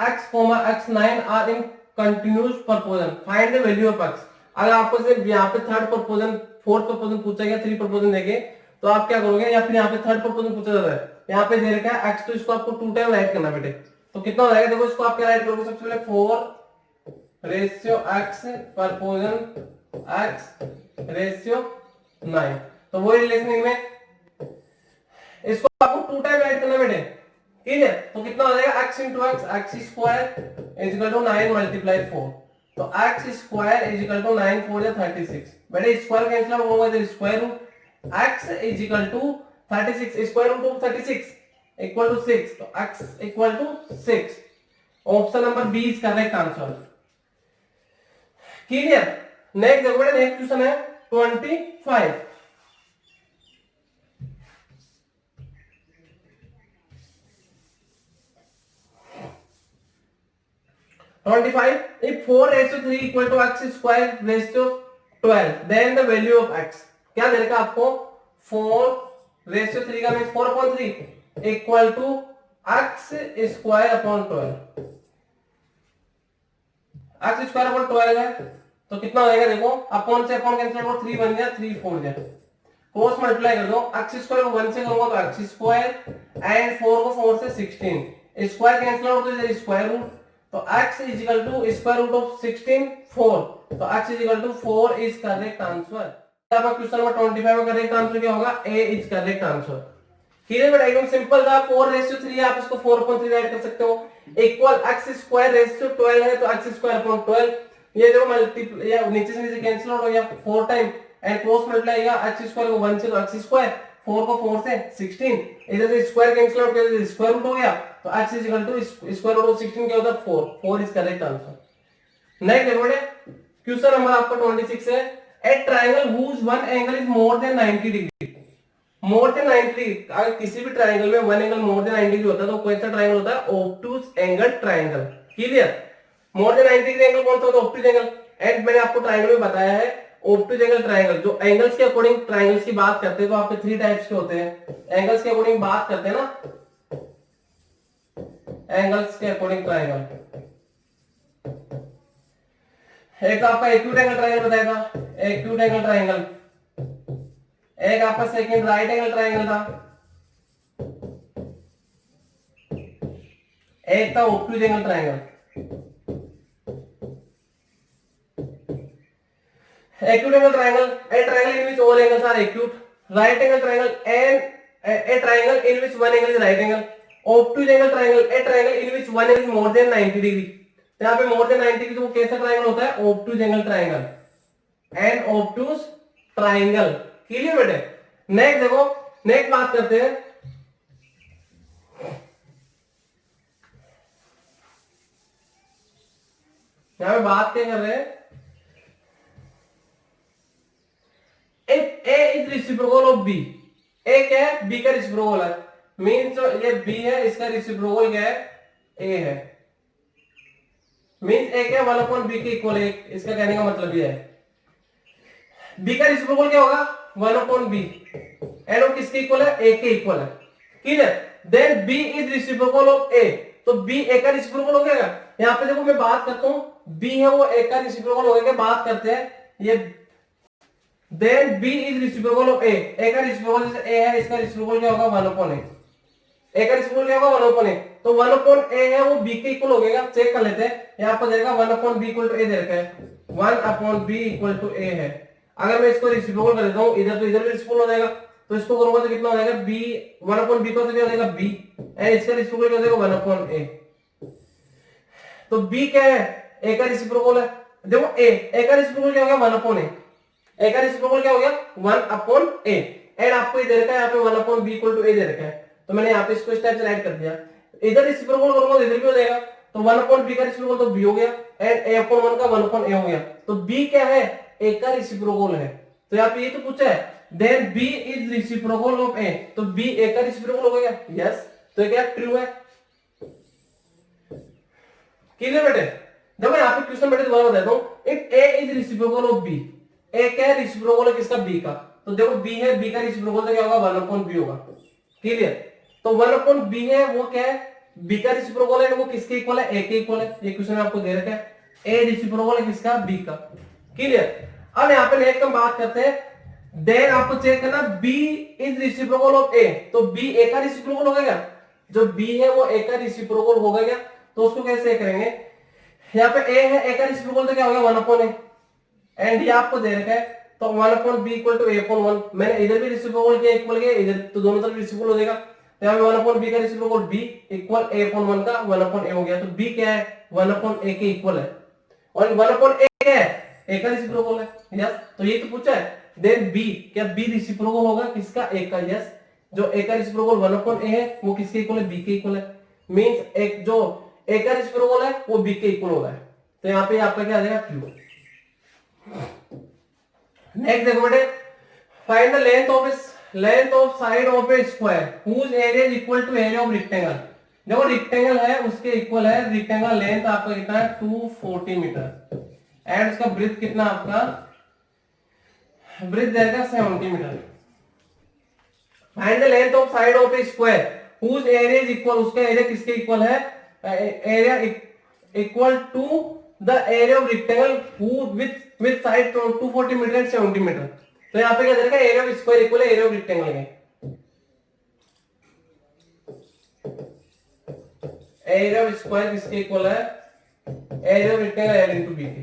x, x9 are in continuous proportion, find the value of x। अगर आपको सिर्फ यहाँ पे थर्ड प्रपोजन फोर्थ प्रपोजन पूछा गया, थ्री प्रपोजन देंगे तो आप क्या करोगे, या फिर यहाँ पे थर्ड प्रपोजन पूछा जाता है, यहाँ पे दे रखा है x, तो इसको आपको 2 टाइम राइट करना बेटे। तो कितना हो जाएगा देखो, इसको आप क्या राइट करोगे, सबसे पहले 4 रेशियो x प्रपोजन x रेशियो 9। तो वो रिलेशन इनमें इसको आपको 2 टाइम राइट करना बेटे, ठीक है। तो कितना हो जाएगा x into x, x square is equal to 9 multiply 4। तो x square is equal to 9 4 या 36। बेटे स्क्वायर कैंसिल आउट होगा, इधर square root x is equal to 36, square root of 36 equal to 6। तो x equal to 6। Option number B is correct answer. Clear. Next देखो बेटे, next question है 25। 25, if 4 raised to 3 equal to x square raised to 12, then the value of x। क्या दे रखा आपको, 4 raised to 3 का means 4 upon 3 equal to x square upon 12। x square upon 12 है तो कितना हो जाएगा देखो, अपॉन से अपॉन कैंसिल आउट 3 बन गया, 3 4 गया, क्रॉस मल्टीप्लाई कर दो, x स्क्वायर को 1 से करूंगा तो x स्क्वायर एंड 4 को 4 से 16, स्क्वायर कैंसिल आउट तो इधर स्क्वायर रूट। तो x is equal to square root of 16 4। तो x is equal to 4 is correct answer. आपका क्वेश्चन नंबर 25 में करेक्ट आंसर क्या होगा, a is correct answer. Clear बेटा, एकदम सिंपल था। 4 रेज़ टू 3 आप इसको 4/3 राइट कर सकते हो, equal x square raise to 12 है तो x स्क्वायर अपॉन 12। ये देखो मल्टीप्लाई या नीचे से नीचे कैंसिल आउट हो गया 4 टाइम एंड क्रॉस मल्टीप्लाई का x स्क्वायर को 1 से तो x स्क्वायर, 4 को 4 से 16, इधर से स्क्वायर कैंसिल आउट किया तो स्क्वायर रूट हो गया। तो x is equal to square root of 16 क्या होता है 4। 4 इज करेक्ट आंसर। नेक्स्ट देखो बेटे क्वेश्चन नंबर आपका 26 है, a triangle whose one angle is more than 90 degree. More than 90, अगर किसी भी ट्रायंगल में one angle more than 90 degree होता है तो कौन सा ट्रायंगल होता है, obtuse angle triangle. Clear. More than 90 degree angle कौन सा होता है, ऑब्टूज एंगल। एंड मैंने आपको ट्रायंगल में बताया है ऑब्टूज एंगल ट्रायंगल, जो एंगल्स के अकॉर्डिंग ट्रायंगल्स की बात करते हैं तो आपके 3 टाइप्स के होते हैं। एंगल्स के अकॉर्डिंग बात करते हैं ना, एंगल्स के अकॉर्डिंग ट्रायंगल, एक आपका एक्यूट एंगल ट्रायंगल बताया था, एक्यूट एंगल ट्रायंगल। एक आपका सेकंड राइट एंगल ट्रायंगल था, एक था obtuse angle triangle. acute angle triangle, a triangle in which all angles are acute, right angle triangle and a triangle in which one angle is right angle, obtuse angle triangle, a triangle in which one angle is more than 90 degree। तो यहाँ पे more than 90 degree तो वो कैसा triangle होता है, obtuse angle triangle and obtuse triangle। Clear बेटे। Next देखो, नेक्स्ट बात करते हैं, यहाँ पे बात क्या कर रहे हैं, if A is reciprocal of B, A क्या है, B का रेसिप्रोकल है, मींस जो ये B है इसका रेसिप्रोकल क्या है, A है। मींस A क्या 1/B के इक्वल है, इसका कहने का मतलब ये है। B का रेसिप्रोकल क्या होगा 1/B एंड वो किसके इक्वल है, A के इक्वल है। Clear. Then B is reciprocal of A, तो B A का रेसिप्रोकल हो गया। यहाँ पे देखो मैं बात करता हूँ, B है वो A का रेसिप्रोकल हो गया, बात करते हैं ये then B is reciprocal of A, A का रेसिप्रोकल जैसे A है इसका रेसिप्रोकल क्या होगा 1/A, A का रेसिप्रोकल क्या होगा 1/A, तो 1/A है वो B के इक्वल हो गया। चेक कर लेते हैं, यहाँ पर देगा 1/B इक्वल टू A दे रखा है, 1/B इक्वल टू A है। अगर मैं इसको रेसिप्रोकल कर देता हूँ इधर तो इधर भी रेसिप्रोकल हो जाएगा, तो इसको करूंगा तो कितना हो जाएगा B 1/B को तो क्या हो जाएगा B एंड इसका रेसिप्रोकल क्या हो जाएगा 1/A। तो B क्या है, A का रेसिप्रोकल है। देखो A का रेसिप्रोकल क्या हो गया 1/A, A का रेसिप्रोकल क्या हो गया 1/A एंड आपको ये दे रखा है यहाँ पे 1/B इक्वल टू A दे रखा है, तो मैंने यहाँ पे इसको इस टाइप से राइट कर दिया। इधर रेसिप्रोकल करूंगा तो इधर भी हो जाएगा, तो 1/b का रेसिप्रोकल तो b हो गया एंड a/1 का 1/a हो गया। तो b क्या है, a का रेसिप्रोकल है। तो यहाँ पे ये तो पूछा है then b is reciprocal of a, तो b a का रेसिप्रोकल हो गया। यस, तो क्या ट्रू है। क्लियर बेटे। देखो यहाँ पे क्वेश्चन बेटे दोबारा बताता हूं, if a is reciprocal of b, a क्या है रेसिप्रोकल है किसका, b का। तो देखो b है, b का रेसिप्रोकल तो क्या होगा 1/b होगा। क्लियर। तो 1/b है वो क्या है, b का रेसिप्रोकल है, वो किसके इक्वल है, a के इक्वल है। ये क्वेश्चन आपको दे रखा है, a रेसिप्रोकल है किसका, b का। क्लियर। अब यहाँ पे नेक्स्ट हम बात करते हैं, देन आपको चेक करना b is reciprocal of a, तो b a का रेसिप्रोकल होगा क्या, जो b है वो a का रेसिप्रोकल होगा क्या। तो उसको कैसे करेंगे, यहाँ पे a है, a का रेसिप्रोकल तो क्या होगा 1/a, एंड ये आपको दे रखा है तो 1/b इक्वल टू a/1। मैंने इधर भी रेसिप्रोकल किया इक्वल किया, इधर तो दोनों तरफ रेसिप्रोकल हो जाएगा। तो यहाँ पे 1/b का रेसिप्रोकल b इक्वल a/1 का 1/a हो गया। तो b क्या है 1/a के इक्वल है, और 1/a क्या है, a का रेसिप्रोकल है। यस, तो ये तो पूछा है देन b, क्या b रेसिप्रोकल होगा किसका, a का। यस, जो a का रेसिप्रोकल 1/a है वो किसके इक्वल है, b के इक्वल है। मींस एक जो a का रेसिप्रोकल है वो b के इक्वल होगा। तो यहाँ पे आपका क्या आ जाएगा, ट्रू। नेक्स्ट देखो बेटे, find the length of side of a square whose area is equal to area of rectangle. देखो रेक्टेंगल है उसके इक्वल है, रेक्टेंगल लेंथ आपका कितना है 240 मीटर एंड उसका ब्रेथ कितना आपका, ब्रेथ जाएगा 70 metre. Find the length of side of a square whose area is equal, उसका एरिया किसके इक्वल है, area equal to the area of rectangle who with side 240 metre and 70 metre. तो यहाँ पे क्या देगा, एरिया ऑफ स्क्वायर इक्वल है area of rectangle के। एरिया ऑफ स्क्वायर किसके इक्वल है, area of rectangle L into B के।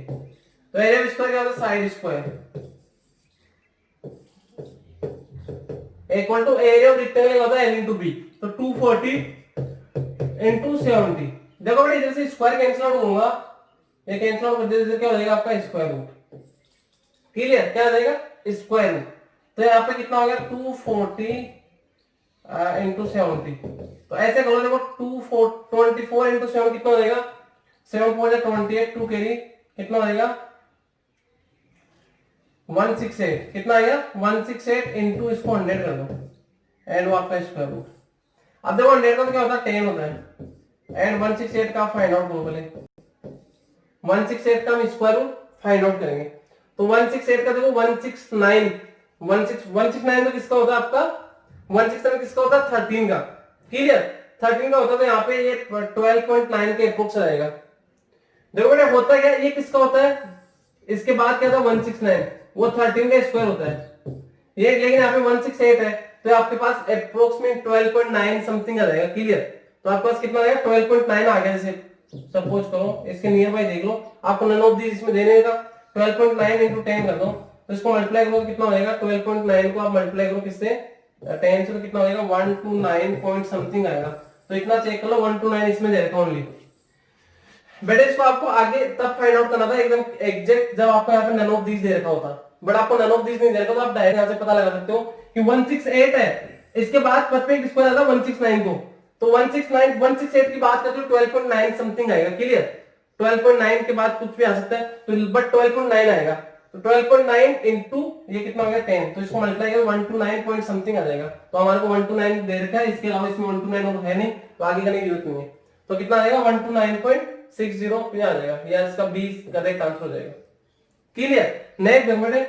तो एरिया ऑफ स्क्वायर क्या होता है, side square equal to area of rectangle होता है एल इनटू बी। तो 240 इनटू 70। देखो बेटा इधर से स्क्वायर कैंसिल आउट होगा, ये कैंसिल आउट कर देते क्या हो जाएगा आपका स्क्वायर रूट। क्लियर, क्या हो जाएगा स्क्वायर रूट। तो यहाँ पे कितना हो गया 240 इंटू 70। तो ऐसे करो, देखो 24 इंटू 7 कितना हो जाएगा, 7 4 28, 2 कैरी कितना हो जाएगा 168। कितना आएगा 168 इंटू इसको 100 कर दो एंड वो आपका स्क्वायर रूट। अब देखो 100 का तो क्या होता है 10 होता है एंड 168 का फाइंड आउट करो पहले। 168 का हम स्क्वायर रूट फाइंड आउट करेंगे। तो 168 का देखो 169 तो किसका होता है आपका, 169 किसका होता है 13 का। क्लियर, 13 का होता है तो यहाँ पे ये 12.9 के अप्रोक्स आएगा। देखो बेटा होता क्या, ये किसका होता है, इसके बाद क्या था 169, वो 13 का स्क्वायर होता है ये, लेकिन यहाँ पे 168 है तो आपके पास अप्रोक्सीमेट 12.9 समथिंग आ जाएगा। क्लियर, तो आपके पास कितना आएगा 12.9 आ गया। जैसे सपोज करो इसके नियर बाय देख लो, आपको नन ऑफ दिस इसमें देने का 12.9 इंटू 10 कर दो, तो इसको मल्टीप्लाई करो कितना हो जाएगा 12.9 को आप मल्टीप्लाई करो किससे 10 से, तो कितना हो जाएगा 129 पॉइंट समथिंग आएगा। तो इतना चेक कर लो 129 इसमें दे रखा ओनली। बेटे इसको आपको आगे तब फाइंड आउट करना था एकदम एग्जैक्ट जब आपको यहाँ पे नन ऑफ दिस दे रखा होता, बट आपको नन ऑफ दिस नहीं दे रखा तो आप डायरेक्ट यहाँ से पता लगा सकते हो कि 168 है, इसके बाद परफेक्ट स्क्वायर आता 169 को, तो 168 की बात करते हो 12.9 समथिंग आएगा। क्लियर, 12.9 के बाद कुछ भी आ सकता है तो बट 12.9 आएगा। तो 12.9 इंटू ये कितना हो गया 10, तो इसको मल्टीप्लाई करो 129 पॉइंट समथिंग आ जाएगा। तो हमारे को 129 दे रखा है, इसके अलावा इसमें 129 और है नहीं तो आगे करने की जरूरत नहीं है। तो कितना आएगा 129.60 आ जाएगा, या इसका 20 करेक्ट आंसर हो जाएगा। क्लियर, नेक्स्ट देखो बेटे,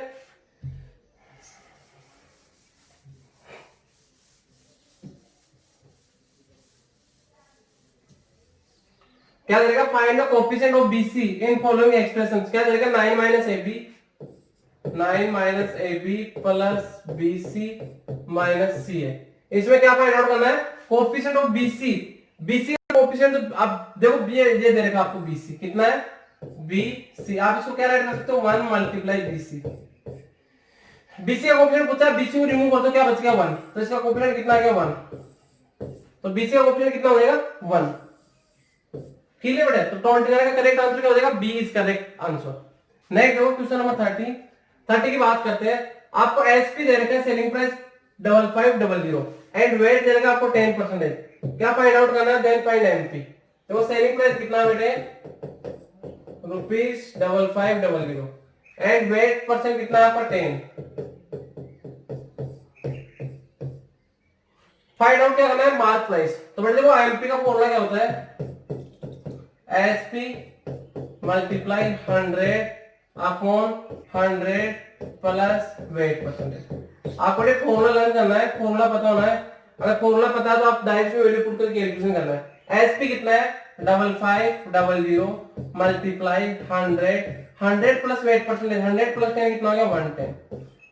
क्या देगा find the coefficient of BC in following expressions. क्या देगा 9 minus AB plus BC minus C है। इसमें क्या फाइंड आउट करना है कोएफिशिएंट ऑफ BC। BC का कोएफिशिएंट आप देखो ये दे रखा आपको BC कितना है BC, आप इसको क्या राइट कर सकते हो 1 मल्टीप्लाई BC। BC का कोएफिशिएंट पूछा है, BC को रिमूव कर दो क्या बच गया 1, तो इसका कोएफिशिएंट कितना आ गया 1, तो BC का कोएफिशिएंट कितना हो जाएगा 1। क्लियर बेटा, तो 29 का करेक्ट आंसर क्या हो जाएगा B is correct answer. Next देखो क्वेश्चन नंबर 30 की बात करते हैं। आपको एसपी दे रखा है सेलिंग प्राइस 5500 एंड वेट दे रखा है आपको 10%। क्या फाइंड आउट करना है, देन फाइंड एमपी। तो सेलिंग प्राइस कितना बेटे ₹5500 एंड वेट परसेंट कितना है आपका 10। फाइंड आउट क्या करना है मार्क प्राइस। तो बेटे देखो आईएमपी का फॉर्मूला क्या होता है SP multiply 100 upon 100 plus wait percentage. आपको ये फॉर्मूला लर्न करना है, फॉर्मूला पता होना है। अगर फॉर्मूला पता है तो आप डायरेक्ट में वैल्यू पुट करके कैलकुलेशन करना है। एसपी कितना है 5500 multiply 100 plus wait percentage 100 plus 10 कितना हो गया 110।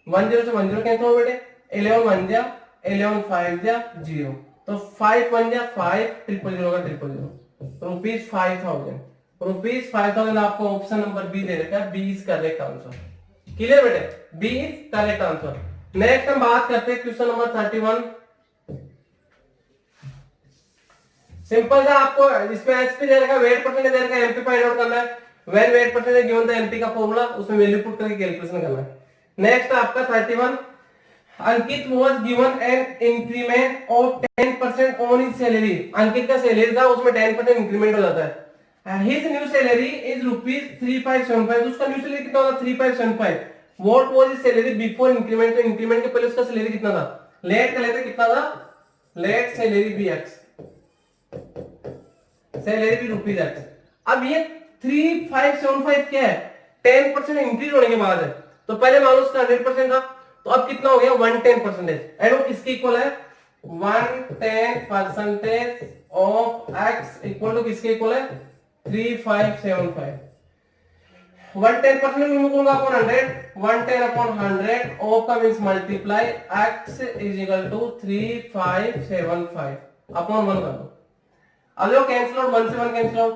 10 से 10 कैंसिल हो बेटे 11 1 जा 11 5 जा 0 तो 5 1 जा 5 000 का 000 ₹5000 आपको ऑप्शन नंबर बी दे रखा है। B is correct answer. Clear बेटे B is correct answer. Next हम बात करते हैं क्वेश्चन नंबर 31। सिंपल सा आपको इसमें एसपी दे रखा है वेट परसेंटेज दे रखा है एमपी फाइंड आउट करना है। When wait percentage given the MP का फॉर्मूला उसमें वैल्यू पुट करके कैलकुलेशन करना है। नेक्स्ट आपका 31 अंकित was given an increment of 10% on his salary। अंकित का सैलरी था उसमें 10% इंक्रीमेंट हो जाता है। His new salary is ₹3575। उसका न्यू सैलरी कितना होगा 3575। What was his salary before increment? तो इंक्रीमेंट के पहले उसका सैलरी कितना था लेट का लेते कितना था let salary be x salary भी ₹x। अब ये 3575 क्या है 10% इंक्रीज होने के बाद है। तो पहले मान लो उसका 100% था तो अब कितना हो गया 110% एंड वो किसके इक्वल है 110% ऑफ x इक्वल टू किसके इक्वल है 3575। 110% रिमूव करूंगा अपॉन 100 110 अपॉन 100 ऑफ का means multiply x is equal to 3575 upon 1 कर दो। अब देखो कैंसिल आउट 1 से 1 कैंसिल आउट।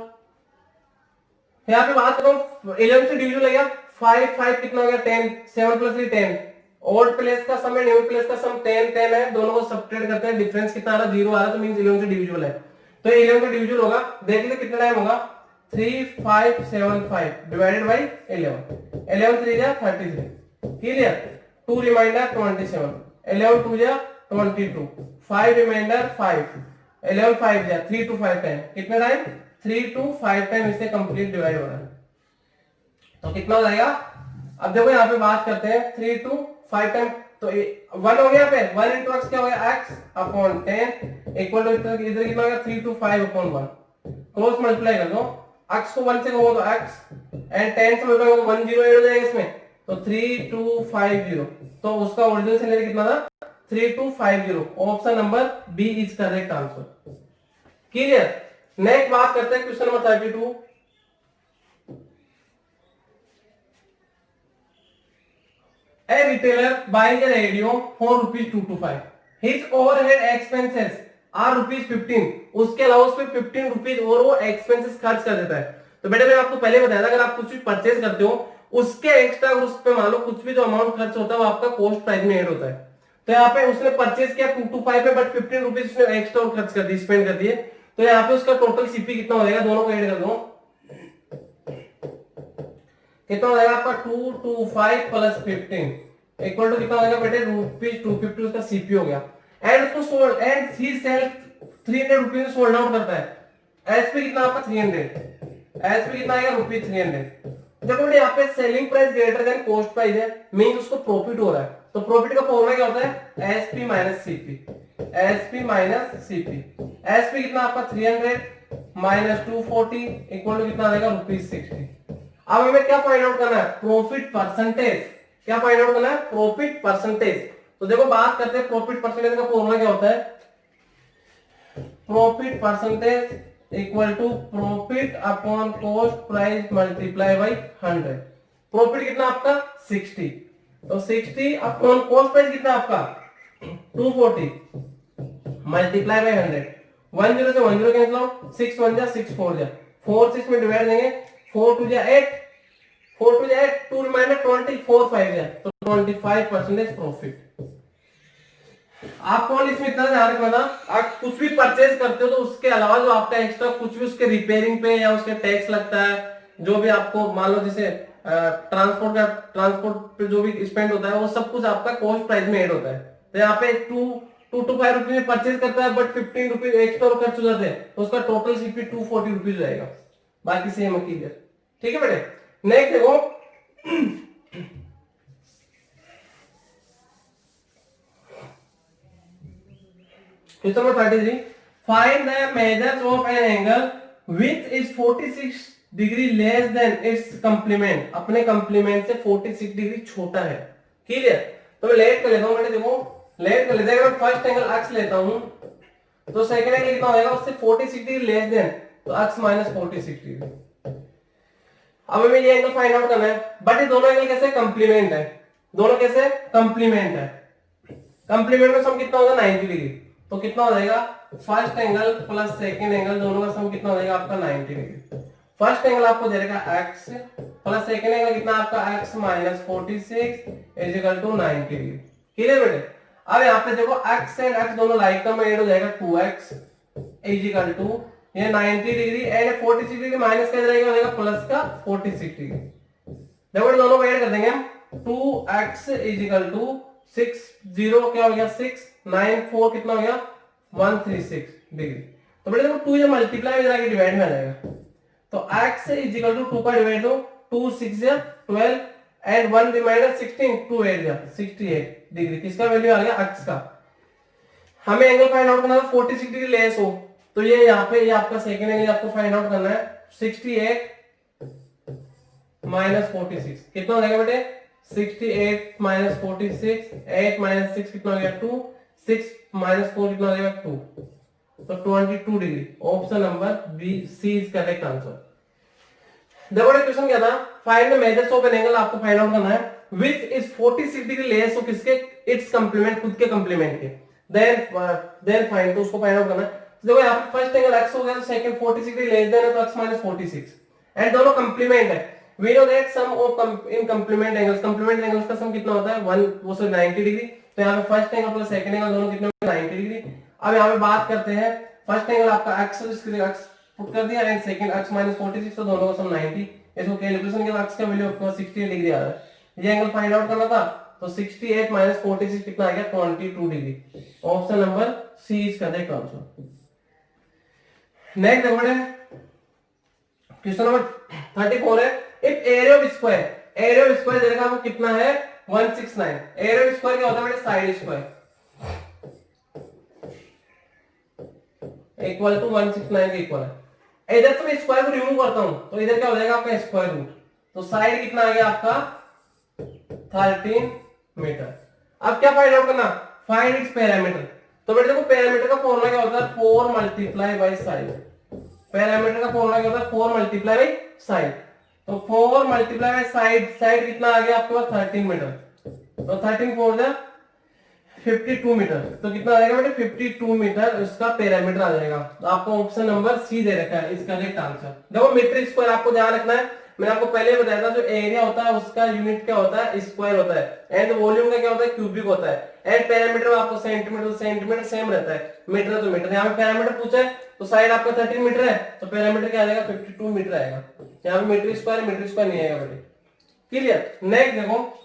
यहाँ पे बात करो 11 से डिवीजन लगेगा 5 5 कितना हो गया 10 7 प्लस 3 10 ओल्ड प्लेस का सम है न्यू प्लेस का सम 10 10 है दोनों को सब्ट्रैक्ट करते हैं डिफरेंस कितना आ रहा 0 आ रहा तो मींस 11 से डिविजिबल है। तो 11 का डिविजिबल होगा देख लीजिए कितना टाइम होगा 3575 डिवाइडेड बाय 11 11 3 जा 33 क्लियर 2 रिमाइंडर 27 11 2 जा 22 5 रिमाइंडर 5 11 5 जा 3 to 5 टाइम कितना टाइम 3 to 5 टाइम इससे कंप्लीट डिवाइड हो रहा है। तो कितना हो जाएगा अब देखो यहाँ पे बात करते हैं 3 to 5 टाइम तो 1 हो गया पे 1 into x क्या हो गया x अपॉन 10 इक्वल टू इधर कितना हो गया 3 to 5 अपॉन 1 क्रॉस मल्टीप्लाई कर दो x को 1 से कहो तो x एंड 10 से मल्टीप्लाई करो 1 0 ऐड हो जाएगा इसमें तो 3250 तो उसका ओरिजिनल सैलरी कितना था 3250। Option number B is correct answer. Clear. Next बात करते हैं question number 32। A retailer buys a radio for ₹225. His overhead expenses are ₹15। उसके अलावा उस पे ₹15 और वो एक्सपेंसेस खर्च कर देता है। तो बेटा मैंने आपको पहले बताया था अगर आप कुछ भी परचेज करते हो उसके एक्स्ट्रा उस पे मान लो कुछ भी जो अमाउंट खर्च होता है वो आपका कॉस्ट प्राइस में ऐड होता है। तो यहाँ पे उसने परचेज किया 225 पे बट ₹15 उसने एक्स्ट्रा और खर्च कर दिए स्पेंड कर दिए तो यहाँ पे उसका टोटल सीपी कितना हो जाएगा दोनों को ऐड कर दो कितना हो जाएगा आपका 225 प्लस 15 इक्वल टू कितना हो जाएगा बेटे ₹250 उसका सीपी हो गया एंड उसको sold and he sell ₹300 sold out करता है एसपी कितना आपका 300 एसपी कितना आएगा ₹300। देखो बेटे यहाँ पे selling price greater than cost price है मींस उसको प्रॉफिट हो रहा है तो प्रॉफिट का फॉर्मूला क्या होता है SP minus CP SP minus CP SP कितना आपका 300 माइनस 240 इक्वल टू कितना आएगा ₹60। अब हमें क्या फाइंड आउट करना है प्रॉफिट परसेंटेज क्या फाइंड आउट करना है प्रॉफिट परसेंटेज। तो देखो बात करते हैं प्रॉफिट परसेंटेज का फॉर्मूला क्या होता है profit percentage equal to profit upon cost price multiply by 100। Profit कितना आपका 60 तो 60 अपॉन कॉस्ट प्राइस कितना आपका 240 मल्टीप्लाई बाय 100 1 0 से 1 0 कैंसिल आउट 6 1 जा 6 4 जा 4 6 में डिवाइड देंगे 4 2 जा 8 4 2 जा 8 2 रिमाइंडर 24 5 जा तो 25% प्रॉफिट। आपको इसमें इतना ध्यान रखना था आप कुछ भी परचेज करते हो तो उसके अलावा जो आपका एक्स्ट्रा कुछ भी उसके रिपेयरिंग पे या उसके टैक्स लगता है जो भी आपको मान लो जैसे ट्रांसपोर्ट पे जो भी स्पेंड होता है वो सब कुछ आपका कॉस्ट प्राइस में ऐड होता है। तो यहाँ पे 225 रुपीज में परचेज करता है, बट 15 रुपीज एक्स्ट्रा खर्च हो जाते हैं, तो उसका टोटल सीपी 240 रुपीज जाएगा, बाकी सेम है। क्लियर? ठीक है बेटे। नेक्स्ट देखो, question number 33, find the measures of an angle which is 46 degree less than it's complement. अपने कंप्लीमेंट से 46 डिग्री छोटा है। क्लियर? तो मैं लेट कर लेता हूं बेटे, देखो लेट कर लेते हैं। अगर फर्स्ट एंगल अक्स लेता हूं तो सेकंड एंगल कितना होगा उससे 46 डिग्री लेस देन, तो अक्स माइनस 46 डिग्री। अब हमें ये एंगल फाइंड आउट करना है, बट ये दोनों एंगल कैसे कंप्लीमेंट है, दोनों कैसे कंप्लीमेंट है। कंप्लीमेंट में सम कितना होगा 90 डिग्री, तो कितना हो जाएगा first angle plus second angle दोनों का सम कितना हो जाएगा आपका 90 डिग्री। फर्स्ट एंगल आपको दे देगा x प्लस सेकंड एंगल कितना आपका x minus 46 is equal to 90 degree. Clear बेटे? अब यहाँ पे देखो x एंड x दोनों लाइक टर्म में ऐड हो जाएगा, 2x इज इक्वल टू ये 90 डिग्री एंड 46 डिग्री माइनस का रहेगा हो जाएगा प्लस का 46 डिग्री। देखो दोनों को ऐड कर देंगे हम, 2x इज इक्वल टू 6 0 क्या हो गया 6 9 4 कितना हो गया 136 डिग्री। तो बेटे देखो 2 जब मल्टीप्लाई में जाके डिवाइड में आ जाएगा, तो x इज इक्वल टू 2 का डिवाइड दो, 2 6 या 12 एंड 1 रिमाइंडर 16 2 8 या 68 डिग्री। किसका वैल्यू आ गया x का। हमें एंगल फाइंड आउट करना है 46 डिग्री लेस हो, तो ये यहाँ पे ये आपका सेकंड एंगल आपको फाइंड आउट करना है 68 माइनस 46 कितना हो जाएगा बेटे 68 माइनस 46 8 माइनस 6 कितना हो गया 2 6 माइनस 4 कितना हो जाएगा 2, तो 22 degree. Option number B C is correct answer. देखो क्वेश्चन क्या था, find the measures of an angle आपको फाइंड आउट करना है विच इज 46 डिग्री लेस हो किसके, इट्स कंप्लीमेंट खुद के कंप्लीमेंट के, देन फाइंड, तो उसको फाइंड आउट करना है। तो देखो यहाँ पे फर्स्ट एंगल x हो गया तो सेकंड 46 डिग्री लेस देन है तो x माइनस 46 एंड दोनों कंप्लीमेंट है। We know that sum of इन कंप्लीमेंट एंगल्स का सम कितना होता है 1 वो सो 90 डिग्री। तो यहाँ पे first angle plus second angle दोनों कितने 90 डिग्री। अब यहाँ पे बात करते हैं फर्स्ट एंगल आपका x इसके लिए x पुट कर दिया एंड सेकंड x माइनस 46 तो दोनों का सम 90। इसको कैलकुलेशन के x का वैल्यू आपको 68 डिग्री आ रहा है। ये एंगल फाइंड आउट करना था, तो 68 माइनस 46 कितना आ गया 22 degree. Option number C is correct answer. Next देखो क्वेश्चन नंबर 34 है, इफ एरिया ऑफ स्क्वायर देगा आपको कितना है 169। एरिया ऑफ स्क्वायर क्या होता है बेटे साइड स्क्वायर इक्वल टू 169 के इक्वल है। इधर से मैं स्क्वायर को रिमूव करता हूं तो इधर क्या हो जाएगा आपका स्क्वायर रूट, तो साइड कितना आ गया आपका 13 मीटर। अब क्या फाइंड आउट करना, फाइंड इट्स पैरामीटर। तो बेटे देखो पैरामीटर का फॉर्मूला क्या होता है 4 मल्टीप्लाई बाय साइड। पैरामीटर का फॉर्मूला क्या होता है 4 मल्टीप्लाई बाय साइड, तो 4 मल्टीप्लाई बाय साइड कितना आ गया आपके पास 13 मीटर, तो 13 4 जा 52 मीटर, तो कितना आ जाएगा बेटे 52 मीटर इसका पैरामीटर आ जाएगा। तो आपको ऑप्शन नंबर सी दे रखा है इसका करेक्ट आंसर। देखो मीटर स्क्वायर आपको ध्यान रखना है, मैंने आपको पहले बताया था जो एरिया होता है उसका यूनिट क्या होता है स्क्वायर होता है एंड वॉल्यूम का क्या होता है क्यूबिक होता है एंड पैरामीटर में आपको सेंटीमीटर सेम रहता है, मीटर तो मीटर। यहाँ पे पैरामीटर पूछा है तो साइड आपका 13 मीटर है तो पैरामीटर क्या आ जाएगा 52 मीटर आएगा। यहाँ पे मीटर स्क्वायर नहीं आएगा बेटे। क्लियर? नेक्स्ट देखो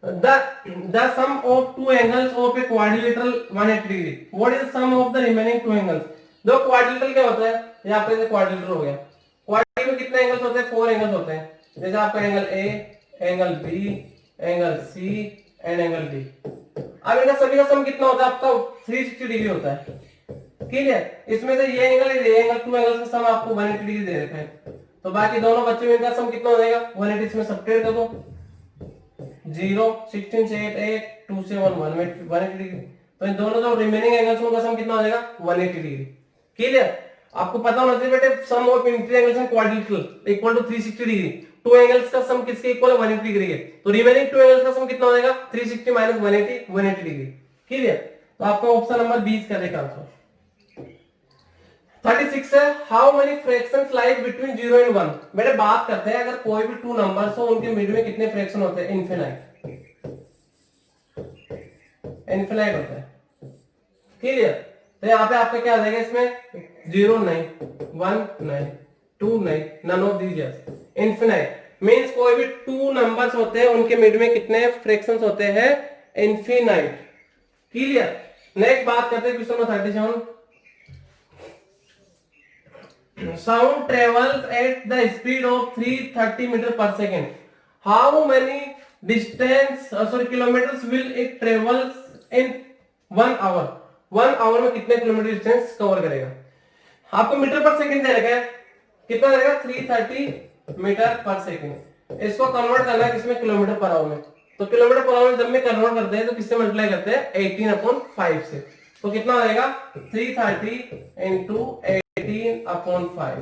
the sum of two angles of a quadrilateral 180 degree, what is the sum of the remaining two angles। दो क्वाड्रिलेटरल क्या होता है, यहाँ पे क्वाड्रिलेटरल हो गया, क्वाड्रिलेटरल में कितने एंगल्स होते हैं 4 एंगल्स होते हैं, जैसे आपका angle A angle B angle C and angle D. अब इनका सभी का सम कितना होता है आपका 360 डिग्री होता है। क्लियर? इसमें से ये एंगल टू एंगल्स का सम आपको 180 डिग्री दे रखा है, तो बाकी दोनों बच्चे में इनका सम कितना हो जाएगा 180, इसमें सब्ट्रैक्ट कर दो 0 16 से 8 8 2 से 1 180 डिग्री, तो इन दोनों जो रिमेनिंग एंगल्स का सम कितना हो जाएगा 180 डिग्री। क्लियर? आपको पता होना चाहिए बेटे sum of inter angles and quadrilateral equal to 360 degree. Two angles का सम किसके इक्वल है 180 डिग्री है, तो रिमेनिंग टू एंगल्स का सम कितना हो जाएगा 360 माइनस 180 डिग्री। क्लियर? तो आपका ऑप्शन नंबर 20 करेक्ट आंसर। 36 है, how many fractions lies between 0 and 1। बेटे बात करते हैं अगर कोई भी टू नंबर्स हो उनके मिड में कितने फ्रैक्शन होते हैं, इनफिनाइट होता है। क्लियर? तो यहाँ पे आपका क्या आ जाएगा इसमें 0 नहीं 1 नहीं 2 नहीं, none of these, infinite. Means कोई भी टू नंबर्स होते हैं उनके मिड में कितने फ्रैक्शंस होते हैं, इनफिनाइट। क्लियर। नेक्स्ट बात करते हैं question number 37। Sound travels at the speed of 330 meter per second. How many kilometers will it travels in 1 hour? 1 hour में कितने किलोमीटर डिस्टेंस कवर करेगा? आपको मीटर पर सेकंड दे रखा है, कितना देगा? 330 मीटर पर सेकंड। इसको कन्वर्ट करना है किसमें? किलोमीटर पर आवर में। तो किलोमीटर पर आवर में जब में कन्वर्ट करते हैं तो किससे मल्टीप्लाई करते हैं? 18/5 से। तो कितना आएगा? 330 into 18/5।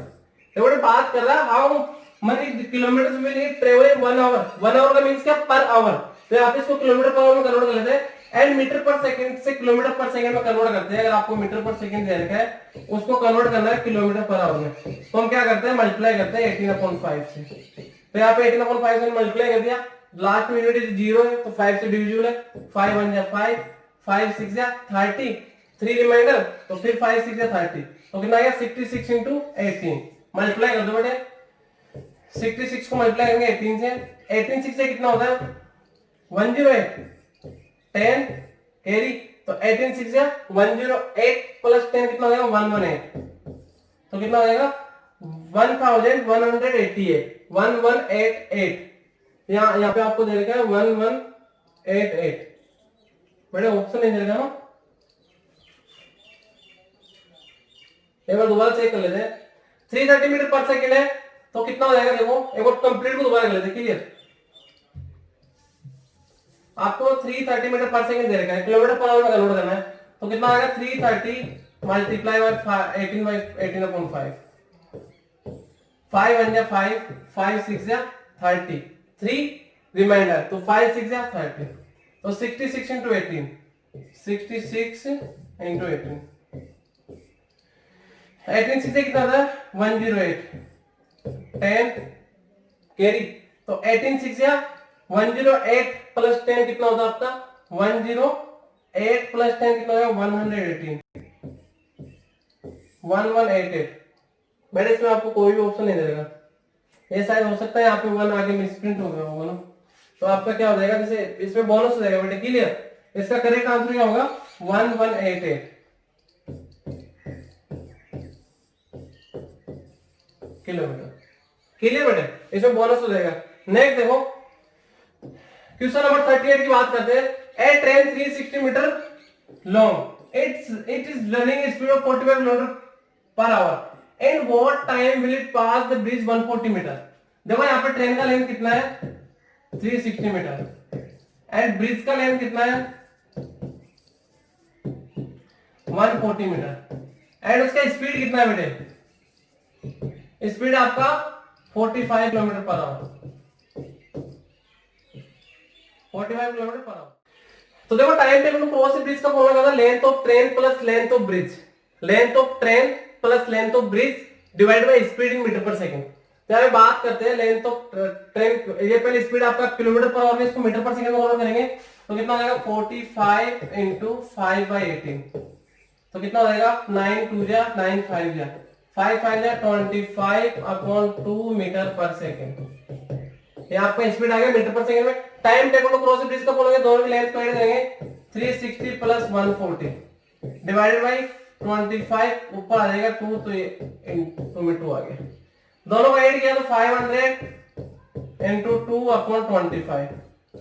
देखो बात कर रहा है how many kilometre will it travel in 1 hour. 1 hour का मींस क्या? Per hour. तो यहाँ पे इसको किलोमीटर पर आवर में कन्वर्ट कर लेते हैं, एंड मीटर पर सेकंड से किलोमीटर पर सेकंड में कन्वर्ट करते हैं। अगर आपको मीटर पर सेकंड दे रखा है उसको कन्वर्ट करना है किलोमीटर पर आवर में, तो हम क्या करते हैं? मल्टीप्लाई करते हैं 18/5 से। तो यहाँ पे 18/5 से मल्टीप्लाई कर दिया, लास्ट में यूनिट 0 है तो 5 से डिविजिबल है। 5 1 जा 5, 5 6 जा 30, 3 रिमाइंडर, तो फिर 5 6 जा 30, तो कितना आएगा? 66 into 18। मल्टीप्लाई कर दो बेटे, 66 को मल्टीप्लाई करेंगे 18 से। 18 6 से कितना होता है? 108, 10 कैरी, तो 18 6 जा 108 प्लस 10 कितना हो जाएगा? 118। तो कितना हो जाएगा? 1188, 1188। यहाँ पे आपको दे रखा है 1188। बेटे ऑप्शन नहीं दे रखा ना, एक बार दोबारा चेक कर लेते हैं। 330 मीटर पर सेकंड है तो कितना हो जाएगा? देखो एक बार कंप्लीट को दोबारा कर लेते हैं। क्लियर। आपको 330 मीटर पर सेकंड दे रखा है, किलोमीटर पर आवर में कन्वर्ट करना है, तो कितना आएगा? 330 मल्टीप्लाई बाय 18/5। 5 1 जा 5, 5 6 जा 30, 3 रिमाइंडर, तो 5 6 जा 30, तो 66 into 18, 66 into 18। 18 6 से कितना था? 108, 10 कैरी, तो 18 6 या 108 प्लस 10 कितना होता है आपका? 108 प्लस 10 कितना होगा? 118, 1188। मैंने इसमें आपको कोई भी ऑप्शन नहीं देगा, ये शायद हो सकता है यहाँ पे 1 आगे मिसप्रिंट हो गया होगा ना, तो आपका क्या हो जाएगा? जैसे इसमें बोनस हो जाएगा बेटे। क्लियर। इसका करेक्ट आंसर क्या होगा? 1188 किलोमीटर। क्लियर बेटे, इसमें बोनस हो जाएगा। नेक्स्ट देखो क्वेश्चन नंबर 38 की बात करते हैं। A train 360 metre long, it is running speed of 45 kilometre per hour, and what time will it pass the bridge 140 metre. देखो यहाँ पे ट्रेन का लेंथ कितना है? 360 मीटर, एंड ब्रिज का लेंथ कितना है? 140 मीटर, एंड उसका स्पीड कितना है बेटे? स्पीड आपका 45 kilometre per our, 45 kilometre per hour. तो देखो टाइम टेबल क्रॉस ब्रिज का फॉर्मूला क्या था? Length of train plus length of bridge, length of train plus length of bridge divide by speed in metre per second. तो हम बात करते हैं लेंथ ऑफ ट्रेन, ये पहले स्पीड आपका किलोमीटर पर आवर में, इसको मीटर पर सेकंड में कन्वर्ट करेंगे तो कितना हो जाएगा? 45 into 5/18, तो कितना हो जाएगा? 9 2 जा 9 5 जा 5 5 जा 25/2 मीटर पर सेकंड। ये आपका स्पीड आ गया मीटर पर सेकंड में। टाइम टेबल को क्रॉस ब्रिज का बोलोगे, दोनों की लेंथ को ऐड करेंगे, 360 प्लस 140 डिवाइडेड बाय 25, ऊपर आ जाएगा 2, तो ये 2 में 2 आ गया। दोनों को ऐड किया तो 500 into 2/25,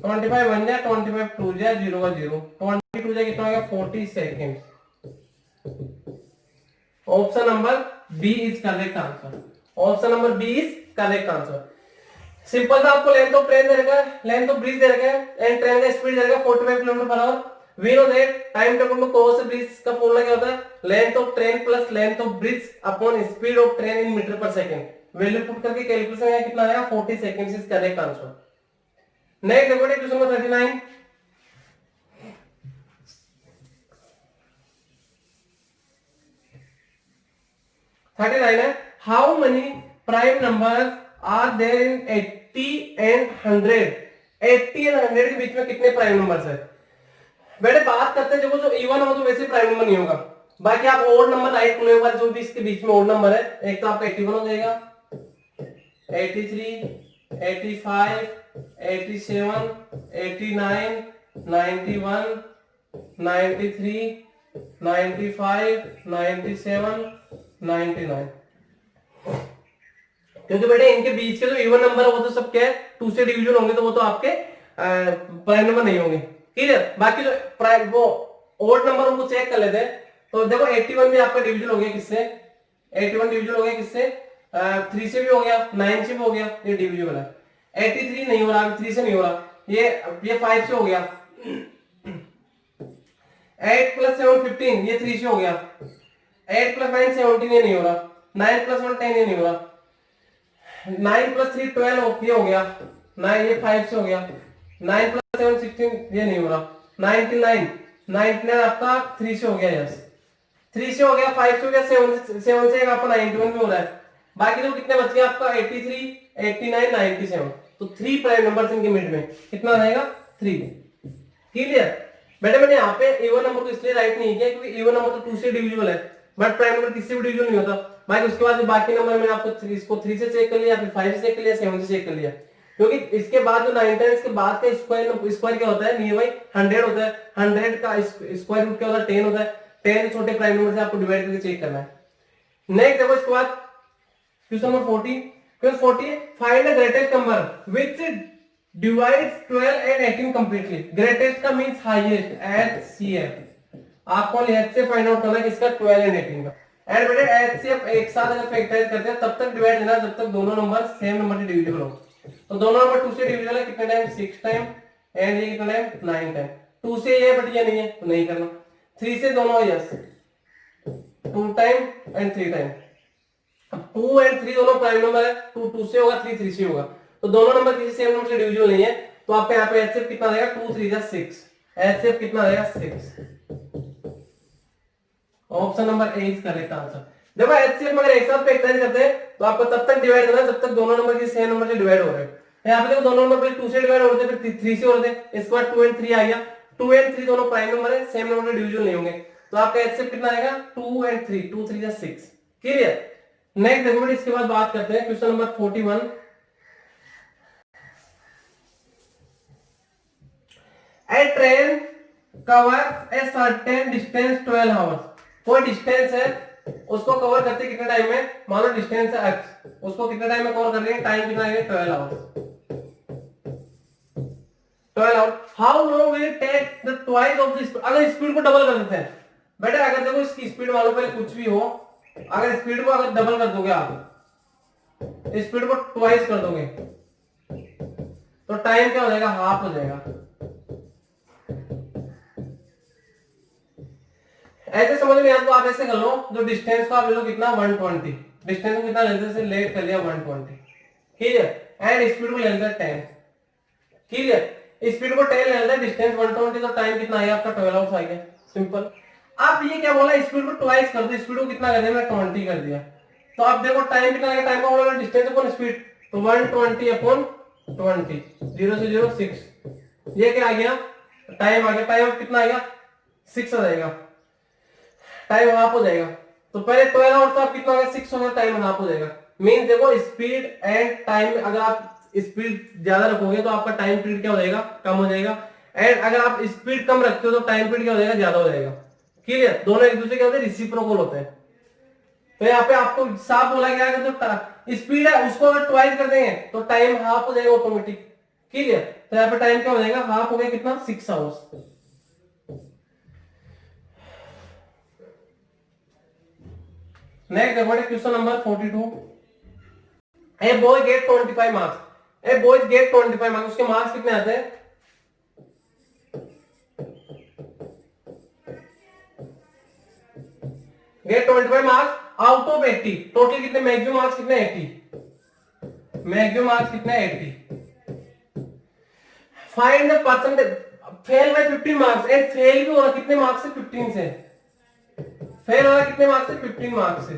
25 1 जा 25 2 जा 0 का 0, 22 जा कितना आ गया? 40 second. Option number B is correct answer. Option number B is correct answer. Simple था, आपको लेंथ ऑफ ट्रेन दे रखा है, लेंथ ऑफ ब्रिज दे रखा है, एंड ट्रेन का स्पीड दे रखा है 45 kilometre per hour. We know that time table में क्रॉस ब्रिज का फॉर्मूला क्या होता है? Length of train plus length of bridge upon speed of train in metre per second. Value put करके कैलकुलेशन है कितना आएगा? 40 seconds is correct answer. Next देखो क्वेश्चन नंबर 39। 39 है, how many prime numbers are there in 80 and 100। 80 and 100 के बीच में कितने prime numbers है? बेटे बात करते हैं, देखो जो इवन हो तो वैसे प्राइम नंबर नहीं होगा, बाकी आप ओड नंबर राइट करो एक बार, जो भी इसके बीच में ओड नंबर है। एक तो आपका 81 हो जाएगा, 83, 85, 87, 89, 91, 93, 95, 97, 99। क्योंकि बेटे इनके बीच के जो इवन नंबर है वो तो सब क्या है, 2 से डिवीजन होंगे, तो वो तो आपके प्राइम नंबर नहीं होंगे। क्लियर? बाकी जो प्राइम वो ओड नंबर उनको चेक कर लेते हैं। तो देखो 81 भी आपका डिवीजन हो गया किससे, 81 डिवीजन हो गया किससे, 3 से भी हो गया, 9 से भी हो गया, ये डिविजिबल है। 83 नहीं हो रहा, 3 से नहीं हो रहा, ये 5 से हो गया। 8 + 7 15, ये 3 से हो गया। 8 + 9 17, ये नहीं हो रहा। 9 + 1 10, ये नहीं हो रहा। 9 + 3 12, ये हो गया। 9 ये 5 से हो गया। 9 + 7 16, ये नहीं हो रहा। 99 आपका 3 से हो गया। यस, 3 से हो गया, 5 से हो गया, 7 से आपका 91 भी हो रहा है। बाकी तो कितने बच गए आपका 83, 89, 97। तो 3 प्राइम नंबर इनके मिड में कितना रहेगा 3। क्लियर? बेटे मैंने यहाँ पे इवन नंबर को इसलिए राइट नहीं किया क्योंकि इवन नंबर तो 2 से डिविजिबल है, बट प्राइम नंबर किसी भी डिविजिबल नहीं होता। बाकी उसके बाद बाकी नंबर मैंने आपको इसको 3 से चेक कर लिया, फिर 5 से चेक कर लिया, 7 से चेक कर लिया। क्योंकि इसके बाद जो 9 इसके बाद का स्क्वायर क्या होता है, नियर बाई 100 होता है। 100 का स्क्वायर रूट क्या होता है, 10 होता है। 10 छोटे प्राइम नंबर से आपको डिवाइड करके चेक करना है। नेक्स्ट देखो इसके बाद question number 40। Question 40, find the greatest number which divides 12 and 18 completely. Greatest का मींस हाईएस्ट, HCF। आपको HCF फाइंड आउट करना है किसका, 12 and 18 का। एंड बेटे HCF एक साथ अगर फैक्टराइज करते हैं तब तक डिवाइड देना जब तक दोनों नंबर सेम नंबर से डिविजिबल हो। तो दोनों नंबर 2 से डिविजिबल है कितने टाइम, 6 टाइम, एंड ये कितना टाइम, 9 टाइम। 2 से ये बट ये नहीं है तो नहीं करना। 3 से दोनों, यस, 2 टाइम एंड 3 टाइम। 2 और 3 दोनों प्राइम नंबर है, 2 2 से होगा, 3 3 से होगा, तो दोनों नंबर किसी सेम नंबर से डिविजिबल नहीं है। तो आपका यहाँ पे HCF कितना रहेगा, 2 3 जा 6। HCF कितना रहेगा, 6। Option number A is correct answer. देखो HCF अगर एक साथ फैक्टराइज करते हैं तो आपको तब तक डिवाइड करना है जब तक दोनों नंबर किसी सेम नंबर से डिवाइड हो रहे हैं। यहाँ पे देखो दोनों नंबर पहले 2 से डिवाइड हो रहे थे, फिर 3 से हो रहे थे, इसके बाद 2 और 3 आ गया। 2 और 3 दोनों प्राइम नंबर है, सेम नंबर से डिविजिबल नहीं होंगे, तो आपका HCF कितना आएगा, 2 और 3, 2 3 जा 6। क्लियर? नेक्स्ट देखो इसके बाद बात करते हैं question number 41। A train covers a certain distance 12 hours। कोई डिस्टेंस है उसको कवर करते कितने टाइम में, मान लो डिस्टेंस है x, उसको कितने टाइम में कवर कर रही है, टाइम कितना है, 12 hours. 12 hours. How long will it take the twice of the speed. अगर स्पीड को डबल कर देते हैं बेटा, अगर देखो इसकी स्पीड मान लो पहले कुछ भी हो, अगर स्पीड को अगर डबल कर दोगे आप, स्पीड को ट्वाइस कर दोगे तो टाइम क्या हो जाएगा, हाफ हो जाएगा। ऐसे समझ में आपको, आप ऐसे कर लो, जो डिस्टेंस को आप ले लो कितना, 120। डिस्टेंस को कितना लेते से लेट कर लिया 120। क्लियर? एंड स्पीड को ले लेते हैं 10। क्लियर? स्पीड को 10 ले लेते हैं, डिस्टेंस 120, तो टाइम कितना आएगा आपका, 12 आवर्स आ गया। सिंपल। आप ये क्या बोला, स्पीड को ट्वाइस कर दो, स्पीड को कितना कर दिया, मैं 20 कर दिया, तो आप देखो टाइम कितना आएगा, टाइम का बोला डिस्टेंस अपॉन स्पीड, तो 120 अपॉन 20, 0 से 0 6, ये क्या आ गया, टाइम आ गया। टाइम कितना आएगा, 6 आ जाएगा, टाइम हाफ हो जाएगा। तो पहले 12 आवर्स तो आप कितना होगा, 6 होगा, टाइम हाफ हो जाएगा। मींस देखो स्पीड एंड टाइम, अगर आप स्पीड ज्यादा रखोगे तो आपका टाइम पीरियड क्या हो जाएगा, कम हो जाएगा, एंड अगर आप स्पीड कम रखते हो तो टाइम पीरियड क्या हो जाएगा, ज्यादा हो जाएगा। क्लियर? दोनों एक दूसरे क्या होते हैं, रिसिप्रोकल होते हैं। तो यहाँ पे आपको साफ बोला गया है, जो स्पीड है उसको अगर ट्वाइस कर देंगे तो टाइम हाफ हो जाएगा ऑटोमेटिक। क्लियर? तो यहाँ पे टाइम क्या हो जाएगा, हाफ हो गया, कितना, 6 आवर्स। नेक्स्ट देखो question number 42। A boy get 25 marks. A boy get 25 marks, उसके मार्क्स कितने आते हैं, get 25 marks out of 80। Total कितने, मैक्सिमम मार्क्स कितने, 80। मैक्सिमम मार्क्स कितने, 80। Find the percentage fail by 15 marks. And fail भी हो रहा कितने मार्क्स से, 15 से। फेल हो रहा कितने मार्क्स से, 15 मार्क्स से।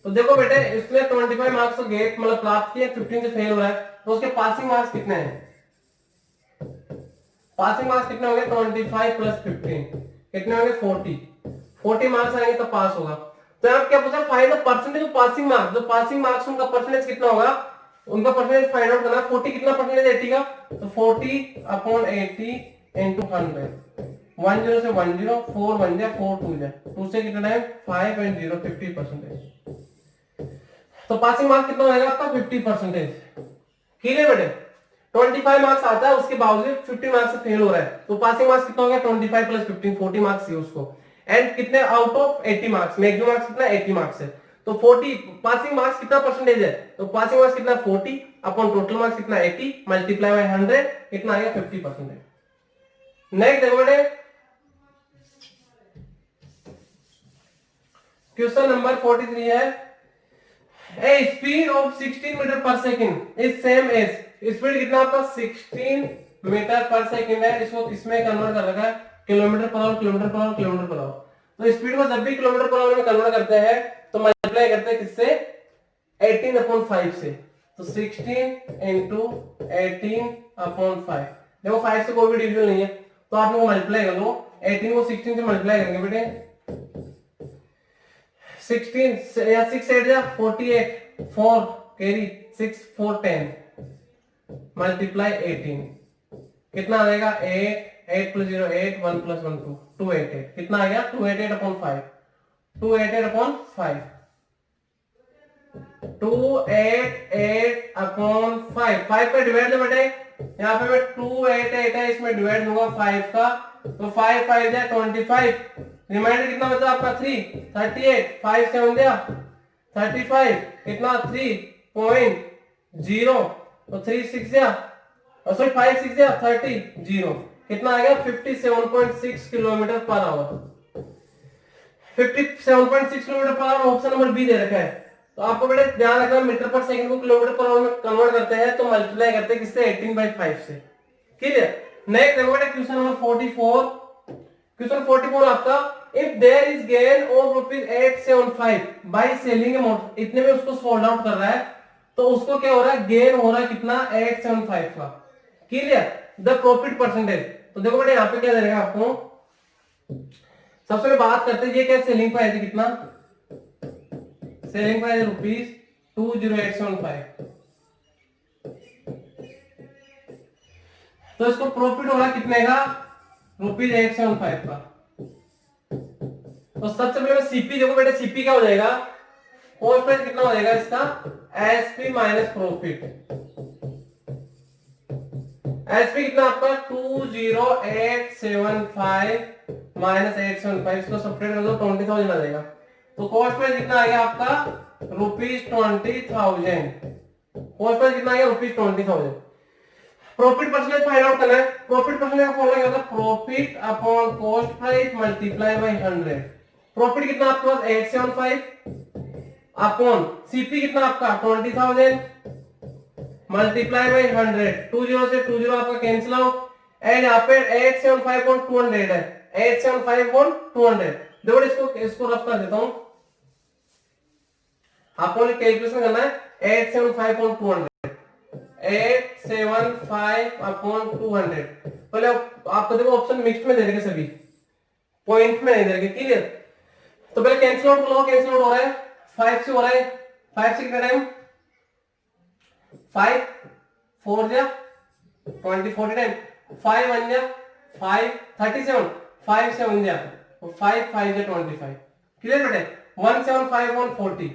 तो देखो बेटे इसने 25 मार्क्स तो गेट मतलब प्राप्त किए, 15 से फेल हो रहा है, तो उसके पासिंग मार्क्स कितने हैं, पासिंग मार्क्स कितने होंगे, 25 प्लस 15 कितने होंगे, 40। 40 मार्क्स आएंगे तो पास होगा। तो आप क्या पूछा, find the percentage of passing marks. जो पासिंग मार्क्स उनका परसेंटेज कितना होगा, उनका परसेंटेज फाइंड आउट करना। 40 कितना परसेंटेज 80 का, तो 40/80 into 100। 10 से 10, 4 1 जा, 4 2 जा, 2 से कितना टाइम 5 and 0 50%। तो पासिंग मार्क्स कितना होगा आपका 50%। क्लियर बेटे, 25 मार्क्स आता है उसके बावजूद 50 मार्क्स से फेल हो रहा है, तो पासिंग मार्क्स कितना हो गया 25 + 15 40 मार्क्स है उसको। एंड कितने out of 80 marks, maximum marks कितना 80 मार्क्स है, तो 40 पासिंग मार्क्स कितना परसेंटेज है, तो पासिंग मार्क्स कितना 40 अपॉन टोटल मार्क्स कितना 80 मल्टीप्लाई बाय 100 कितना आएगा 50%। नेक्स्ट देखो बेटे क्वेश्चन नंबर 43 है, a speed of 16 metre per second is same as, speed कितना आपका 16 मीटर पर सेकंड है, इसको किसमें कन्वर्ट कर रखा है kilometre per our, kilometre per our, kilometre per hour. तो स्पीड को जब भी किलोमीटर पर आवर में कन्वर्ट करते हैं तो मल्टीप्लाई करते हैं किससे 18/5 से, तो 16 into 18/5। देखो 5 से कोई भी डिवीजन नहीं है तो आप लोग मल्टीप्लाई कर लो, 18 को 16 से मल्टीप्लाई करेंगे बेटे, 16 या 6 8 जा 48, 4 कैरी 6 4 10 मल्टीप्लाई 18 कितना आ जाएगा 8 8 + 0 8 1 + 1 2 288 कितना आ गया 288/5 288/5 288/5 5 का डिवाइड दे बेटे, यहाँ पे मैं 288 है इसमें डिवाइड दूंगा 5 का, तो 5 5 जा 25, रिमाइंडर कितना बचा आपका 3 38 5 7 जा 35 कितना 3.0, तो 3 6 जा सॉरी 5 6 जा 30 0 कितना आ गया 57.6 kilometre per hour. 57.6 kilometre per hour option number B दे रखा है। तो आपको बेटे ध्यान रखना मीटर पर सेकंड को किलोमीटर पर आवर में कन्वर्ट करते हैं तो मल्टीप्लाई करते हैं किससे 18/5 से। क्लियर। नेक्स्ट देखो बेटे क्वेश्चन नंबर 44। क्वेश्चन 44 आपका, if there is gain of ₹875 by selling a motor, इतने में उसको सोल्ड आउट कर रहा है तो उसको क्या हो रहा है गेन हो रहा है कितना 875 का। क्लियर। द प्रॉफिट परसेंटेज, तो देखो बेटे यहाँ पे क्या देगा आपको, सबसे पहले बात करते हैं ये क्या सेलिंग प्राइस है कितना, सेलिंग प्राइस ₹20,875, तो इसको प्रॉफिट हो रहा कितने का ₹875 का। तो सबसे पहले सीपी देखो बेटे, सीपी क्या हो जाएगा कॉस्ट प्राइस कितना हो जाएगा इसका एसपी माइनस प्रॉफिट। एसपी कितना आपका 20875 माइनस 875, इसको सब्ट्रैक्ट कर दो 20,000 आ जाएगा। तो कॉस्ट प्राइस कितना आ गया आपका ₹20,000। कॉस्ट प्राइस कितना आ गया ₹20,000। प्रॉफिट परसेंटेज फाइंड आउट करना है। प्रॉफिट परसेंटेज का फॉर्मूला क्या होता है profit upon cost price multiply by 100। Profit कितना आपके पास 875 अपॉन सीपी कितना आपका 20,000 मल्टीप्लाई बाय 100। 20 से 20 आपका कैंसिल आउट एंड यहाँ पे 875/200 है, 875/200। देखो इसको रफ कर देता हूं, आपको कैलकुलेशन करना है 875/200 875/200। पहले आपको देखो ऑप्शन मिक्स्ड में दे रखे सभी पॉइंट में नहीं दे रखे। क्लियर। तो पहले कैंसिल आउट लो, कैंसिल आउट हो रहा है 5 से हो रहा है, 5 से कितना टाइम 5 4 जा 20 40 टाइम 5 1 जा 5 37 5 7 जा 5 5 जा 25। क्लियर बेटे 175/40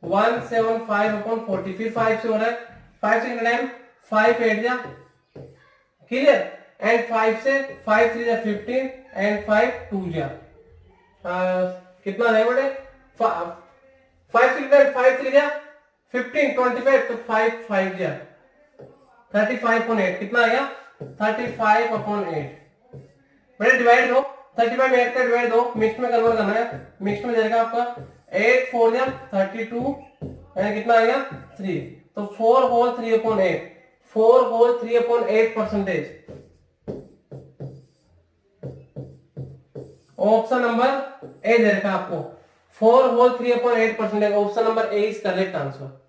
175/40 फिर 5 से हो रहा है 5 से कितना टाइम 5 8 जा। क्लियर। एंड 5 से 5 3 जा 15 एंड 5 2 जा कितना है बेटे 5 से कितना 5 3 जा 15 25 तो 5 5 जा 35/8 कितना आ गया 35/8। बेटे डिवाइड दो 35 में 8 का डिवाइड दो, मिक्स में कन्वर्ट करना है, मिक्स में जाएगा आपका 8 4 जा 32 एंड कितना आ गया 3, तो 4 whole 3/8 4 whole 3/8%। Option number A दे रखा आपको 4 whole 3/8%। Option number A is correct answer.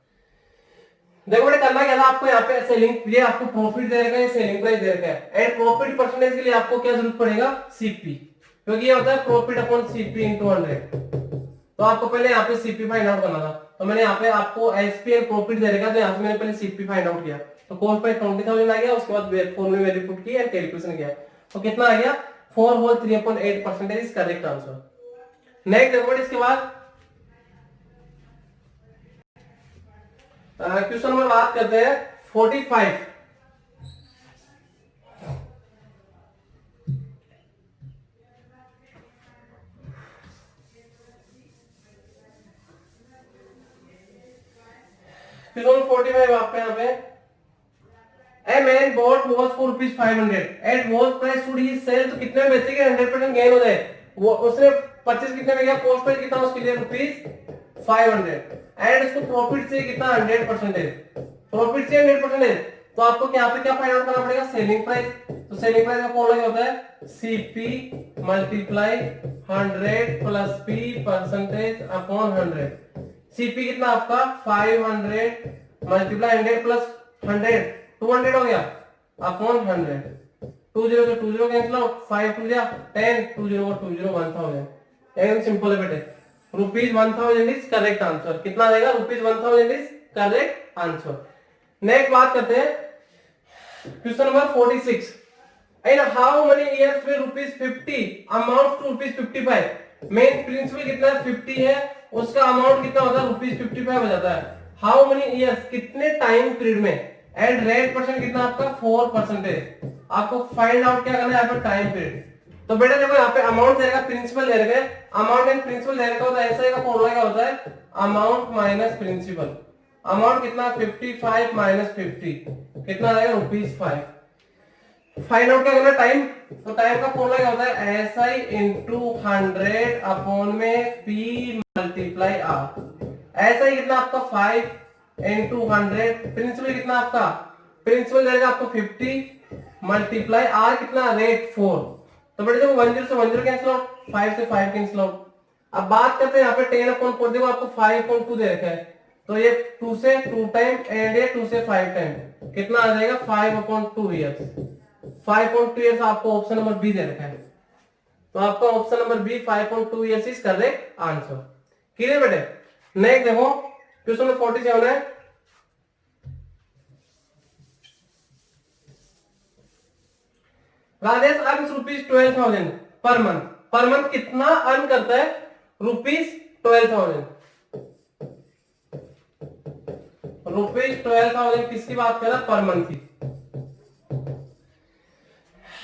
देखो बेटा करना क्या था आपको यहाँ पे सेलिंग, ये आपको प्रॉफिट दे रखा है, सेलिंग प्राइस दे रखा है एंड प्रॉफिट परसेंटेज के लिए आपको क्या जरूरत पड़ेगा सीपी, क्योंकि ये होता है प्रॉफिट अपॉन सीपी इनटू 100। तो आपको पहले यहाँ पे सीपी फाइंड आउट करना था। तो मैंने यहाँ पे आपको एसपी एंड प्रॉफिट दे रखा, तो यहाँ से मैंने पहले सीपी फाइंड आउट किया, तो कॉस्ट प्राइस 20,000 आ गया, उसके बाद फॉर्मूले वैल्यू पुट की एंड कैलकुलेशन किया, तो कितना आ गया 4 whole 3.8% is correct answer. Next देखो इसके बाद क्वेश्चन नंबर बात करते हैं 45। क्वेश्चन 45 आपका यहाँ पे, A man bought watch for rupees 500 at what price should he sell, तो कितने में बेचेगा 100% गेन हो जाए, वो उसने परचेज कितने में किया, कॉस्ट प्राइस कितना उसके लिए रुपीज 500 एंड उसको प्रॉफिट से कितना 100%, प्रॉफिट से 100%, तो आपको यहाँ पे क्या फाइंड आउट करना पड़ेगा, सेलिंग प्राइस, तो सेलिंग प्राइस का फॉर्मूला क्या होता है, CP multiply 100 plus P percentage upon 100, CP कितना आपका 500 मल्टीप्लाई 100 प्लस 100 200 हो गया अपॉन 100, 20 से 20 कैंसिल आउट, 5 2 जा 10, 20 और 20 1000, एकदम सिंपल है बेटे, रुपीज 1000 इज करेक्ट आंसर, कितना देगा rupees 1000 is correct answer. Next बात करते हैं question number 46, in how many years will rupees 50 amount to rupees 55, main principal कितना है 50 है, उसका अमाउंट कितना होता है रुपीज 55 हो जाता है, हाउ मेनी इयर्स कितने टाइम पीरियड में, एंड रेट परसेंट कितना आपका 4%, आपको फाइंड आउट क्या करना है यहाँ पर टाइम पीरियड, तो बेटा देखो यहाँ पे अमाउंट देगा प्रिंसिपल दे रखे, अमाउंट एंड प्रिंसिपल दे रखा होता है, ऐसा का फॉर्मूला क्या होता है, अमाउंट माइनस प्रिंसिपल, अमाउंट कितना 55 माइनस 50 कितना आएगा रुपीज 5, फाइंड आउट क्या करना टाइम, तो टाइम का फॉर्मूला क्या होता है, एस आई इंटू 100 अपॉन में पी मल्टीप्लाई आर, ऐसा ही कितना आपका 5 इंटू 100, प्रिंसिपल कितना आपका, प्रिंसिपल जाएगा आपको 50 मल्टीप्लाई आर कितना रेट 4, तो बेटे देखो 10 से 10 कैंसिल आउट, 5 से 5 कैंसिल आउट, अब बात करते हैं यहाँ पे 10 अपॉन 4, देखो आपको 5.2 दे रखा है, तो ये 2 से 2 टाइम एंड ये 2 से 5 टाइम कितना आ जाएगा 5/2 इयर्स, 5.2 इयर्स आपको ऑप्शन नंबर बी दे रखा है, तो आपका option number B 5.2 years is correct answer. Clear बेटे। नेक्स्ट देखो क्वेश्चन नंबर 47 है, Rajesh earns rupees 12,000 per month, per month कितना अर्न करता है रुपीज 12,000, रुपीज 12,000 किसकी बात कर रहा है पर मंथ की,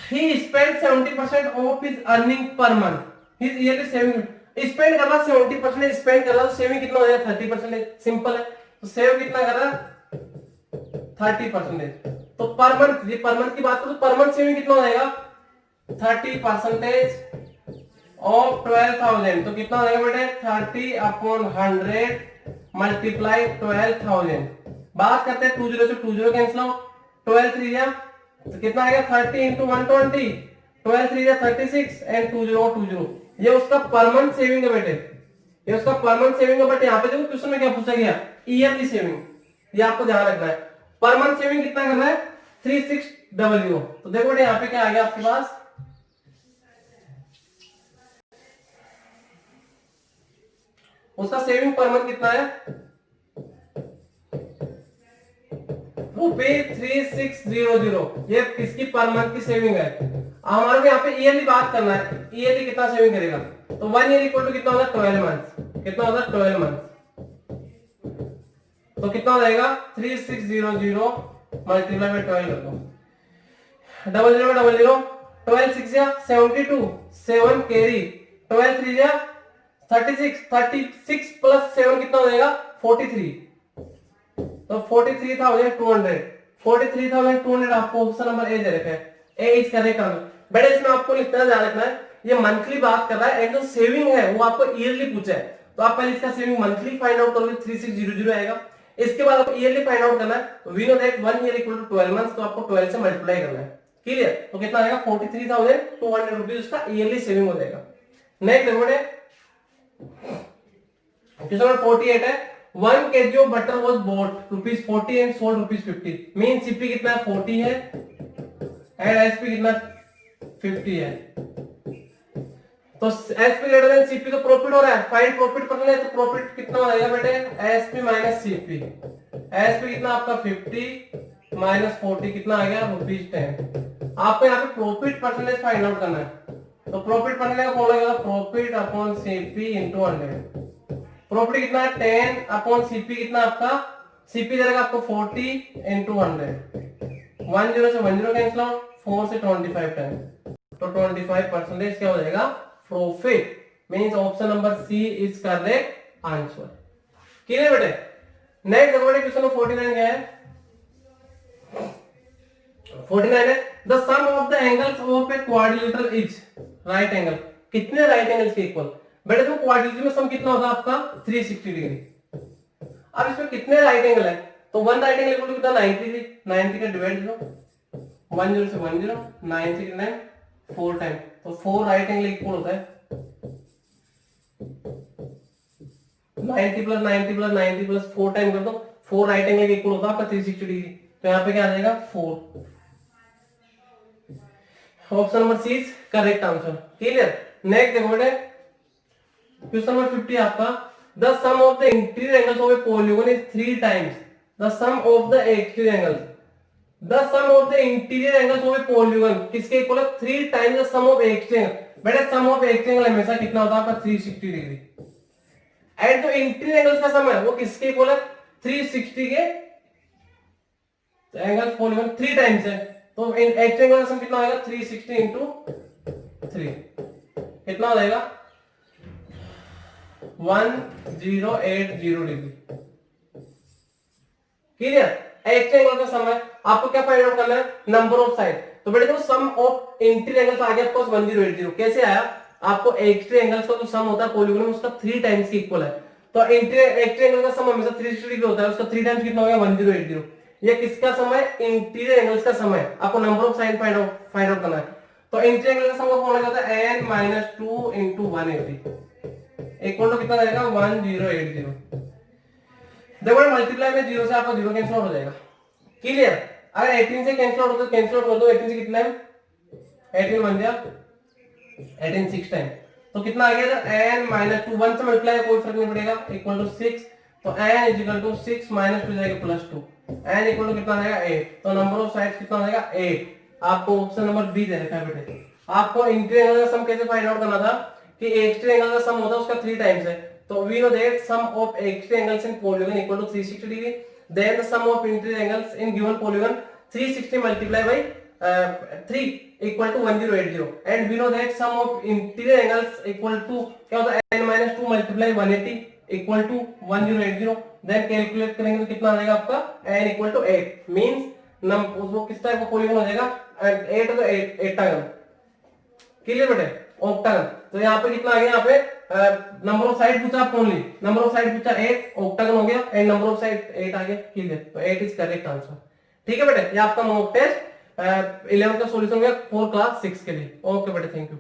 he spent 70% of his earning per month, his yearly saving, spend कर रहा 70% स्पेंड कर रहा, तो सेविंग कितना हो जाएगा 30%, सिंपल है, तो सेव कितना कर रहा 30%, तो पर मंथ, ये पर मंथ की बात करो तो पर मंथ सेविंग कितना हो जाएगा 30% ऑफ 12,000, तो कितना हो जाएगा बेटे 30/100 मल्टीप्लाई 12,000, बात करते हैं 20 से 20 कैंसिल आउट, 12 3 जा तो कितना आएगा 30 इंटू 120, 12 3 जा 36 एंड 20 ये उसका पर मंथ सेविंग है बेटे, ये उसका पर मंथ सेविंग है, बट यहाँ पे देखो क्वेश्चन में क्या पूछा गया ईयरली सेविंग, ये आपको ध्यान रखना है, पर मंथ सेविंग कितना कर रहा है 3600, तो देखो बेटे यहाँ पे क्या आ गया आपके पास, उसका सेविंग पर मंथ कितना है ₹3600, ये किसकी पर मंथ की सेविंग है, हमारे को यहाँ पे ईयरली बात करना है, ईयरली कितना सेविंग करेगा, तो 1 ईयर इक्वल टू कितना होता है 12 मंथ, कितना होता है 12 मंथ, तो कितना हो जाएगा 3600 मल्टीप्लाई बाय 12 कर दो, 0000, 12 6 या 72, 7 कैरी, 12 3 या 36, 36 प्लस 7 कितना हो जाएगा 43, तो 43,200, 43,200 आपको ऑप्शन नंबर ए दे रखा है, ए इज करेक्ट आंसर। बेटा इसमें आपको इतना ध्यान रखना है, ये मंथली बात कर रहा है एंड जो सेविंग है वो आपको ईयरली पूछा है, तो आप पहले इसका सेविंग मंथली फाइंड आउट करोगे 3600 आएगा, इसके बाद आपको ईयरली फाइंड आउट करना है, we know that 1 year equal to 12 months, तो आपको 12 से मल्टीप्लाई करना है, क्लियर, तो कितना आएगा 43,200 रुपीज उसका ईयरली सेविंग हो जाएगा। नेक्स्ट देखो क्वेश्चन नंबर 48 है, 1 kg of butter was bought ₹40 and sold ₹50, mean CP कितना है 40 है एंड एसपी कितना 50 है, तो एसपी ग्रेटर देन सीपी तो प्रॉफिट हो रहा है, फाइंड प्रॉफिट करना है, तो प्रॉफिट कितना हो जाएगा बेटे, एसपी माइनस सीपी। एसपी कितना आपका 50 माइनस 40 कितना आ गया, ₹10। आपको यहाँ पे प्रॉफिट परसेंटेज फाइंड आउट करना है, तो प्रॉफिट परसेंटेज का फॉर्मूला क्या, profit upon CP into 100। Profit कितना है 10 अपॉन सीपी कितना आपका, सीपी दे देगा आपको 40 इंटू 100। 10 से 10 कैंसिल आउट, 4 से 25 टाइम, तो 25% क्या हो जाएगा, profit. Means option number C is correct answer. Clear बेटे। नेक्स्ट देखो बेटे क्वेश्चन नंबर 49 क्या है, 49 है the sum of the angles of a quadrilateral is right angle. कितने राइट एंगल्स के इक्वल, बेटे तो क्वाड्रिलेटरल में सम कितना होगा आपका 360 डिग्री। अब इसमें कितने राइट एंगल है, तो one right angle equal to कितना 90 डिग्री, 90 का डिवाइड करो, 10 से 10, 9 से कितना 4 टाइम, तो 4 राइट एंगल इक्वल होता है 90 प्लस 90 प्लस 90 प्लस 4 टाइम कर दो, 4 राइट एंगल इक्वल होता है आपका 360 डिग्री, तो यहाँ पे क्या आ जाएगा 4। Option number C is correct answer. Clear. Next देखो बेटे क्वेश्चन नंबर 50 आपका, the sum of the interior angles of a polygon is 3 times the sum of the exterior angles. The sum of the interior angles of a polygon किसके equal है, 3 times the sum of exterior angle. बेटा sum of exterior angle हमेशा कितना होता है आपका 360 degree, and जो interior angles का सम है वो किसके इक्वल है, 360 के एंगल पॉलीगॉन 3 टाइम्स है, तो एक्सटीरियर एंगल का सम कितना आएगा 360 इंटू 3 कितना हो जाएगा 1080 डिग्री। क्लियर। एक्सटीरियर एंगल का सम है, आपको क्या फाइंड आउट करना है, नंबर ऑफ साइड। तो बेटे देखो सम ऑफ इंटीरियर एंगल्स आ गया आपको 1080। कैसे आया, आपको एक्सटीरियर एंगल्स का जो सम होता है पॉलीगॉन में उसका 3 टाइम्स के इक्वल है, तो इंटीरियर एक्सटीरियर एंगल का सम हमेशा 360 डिग्री होता है, उसका 3 टाइम्स कितना हो गया 1080। ये किसका सम है, इंटीरियर एंगल्स का सम है, आपको number of side find out करना है। तो इंटीरियर एंगल का सम का फॉर्मूला होता है n - 2 * 180 इक्वल टू कितना रहेगा 1080। देखो मल्टीप्लाई में 0 से आपका 0 कैंसिल आउट हो जाएगा। क्लियर। अगर 18 से कैंसिल आउट हो तो कैंसिल आउट कर दो, 18 से कितना है 18 बन गया 18 6 टाइम, तो कितना आ गया n - 2 1 से मल्टीप्लाई कोई फर्क नहीं पड़ेगा इक्वल टू 6, तो n = 6 - 2 जाएगा +2, n इक्वल टू कितना आएगा 8, तो नंबर ऑफ साइड्स कितना आएगा 8। आपको ऑप्शन नंबर बी दे रखा है बेटे। आपको इंटीरियर एंगल का सम कैसे फाइंड आउट करना था कि एक्सटीरियर एंगल का सम होता है उसका 3 टाइम्स है, तो we know that sum of exterior angles in polygon equal to 360 degree, then the sum of interior angles in given polygon 360 multiply by 3 equal to 1080, and we know that sum of interior angles equal to क्या होता है n - 2 multiply 180 equal to 1080। Then calculate करेंगे तो कितना आ जाएगा आपका n equal to 8, means वो किस टाइप का पॉलीगॉन हो जाएगा 8 तो 8 octagon। क्लियर बेटे, ऑक्टागन। तो यहाँ पे कितना आ गया, यहाँ पे नंबर ऑफ साइड पूछा आपको, ओनली नंबर ऑफ साइड पूछा 8, ऑक्टागन हो गया, एंड नंबर ऑफ साइड 8 आ गया। क्लियर, तो 8 इज करेक्ट आंसर। ठीक है बेटे, ये आपका मॉक टेस्ट 11 का सॉल्यूशन हो गया फॉर क्लास 6 के लिए। ओके बेटे, थैंक यू।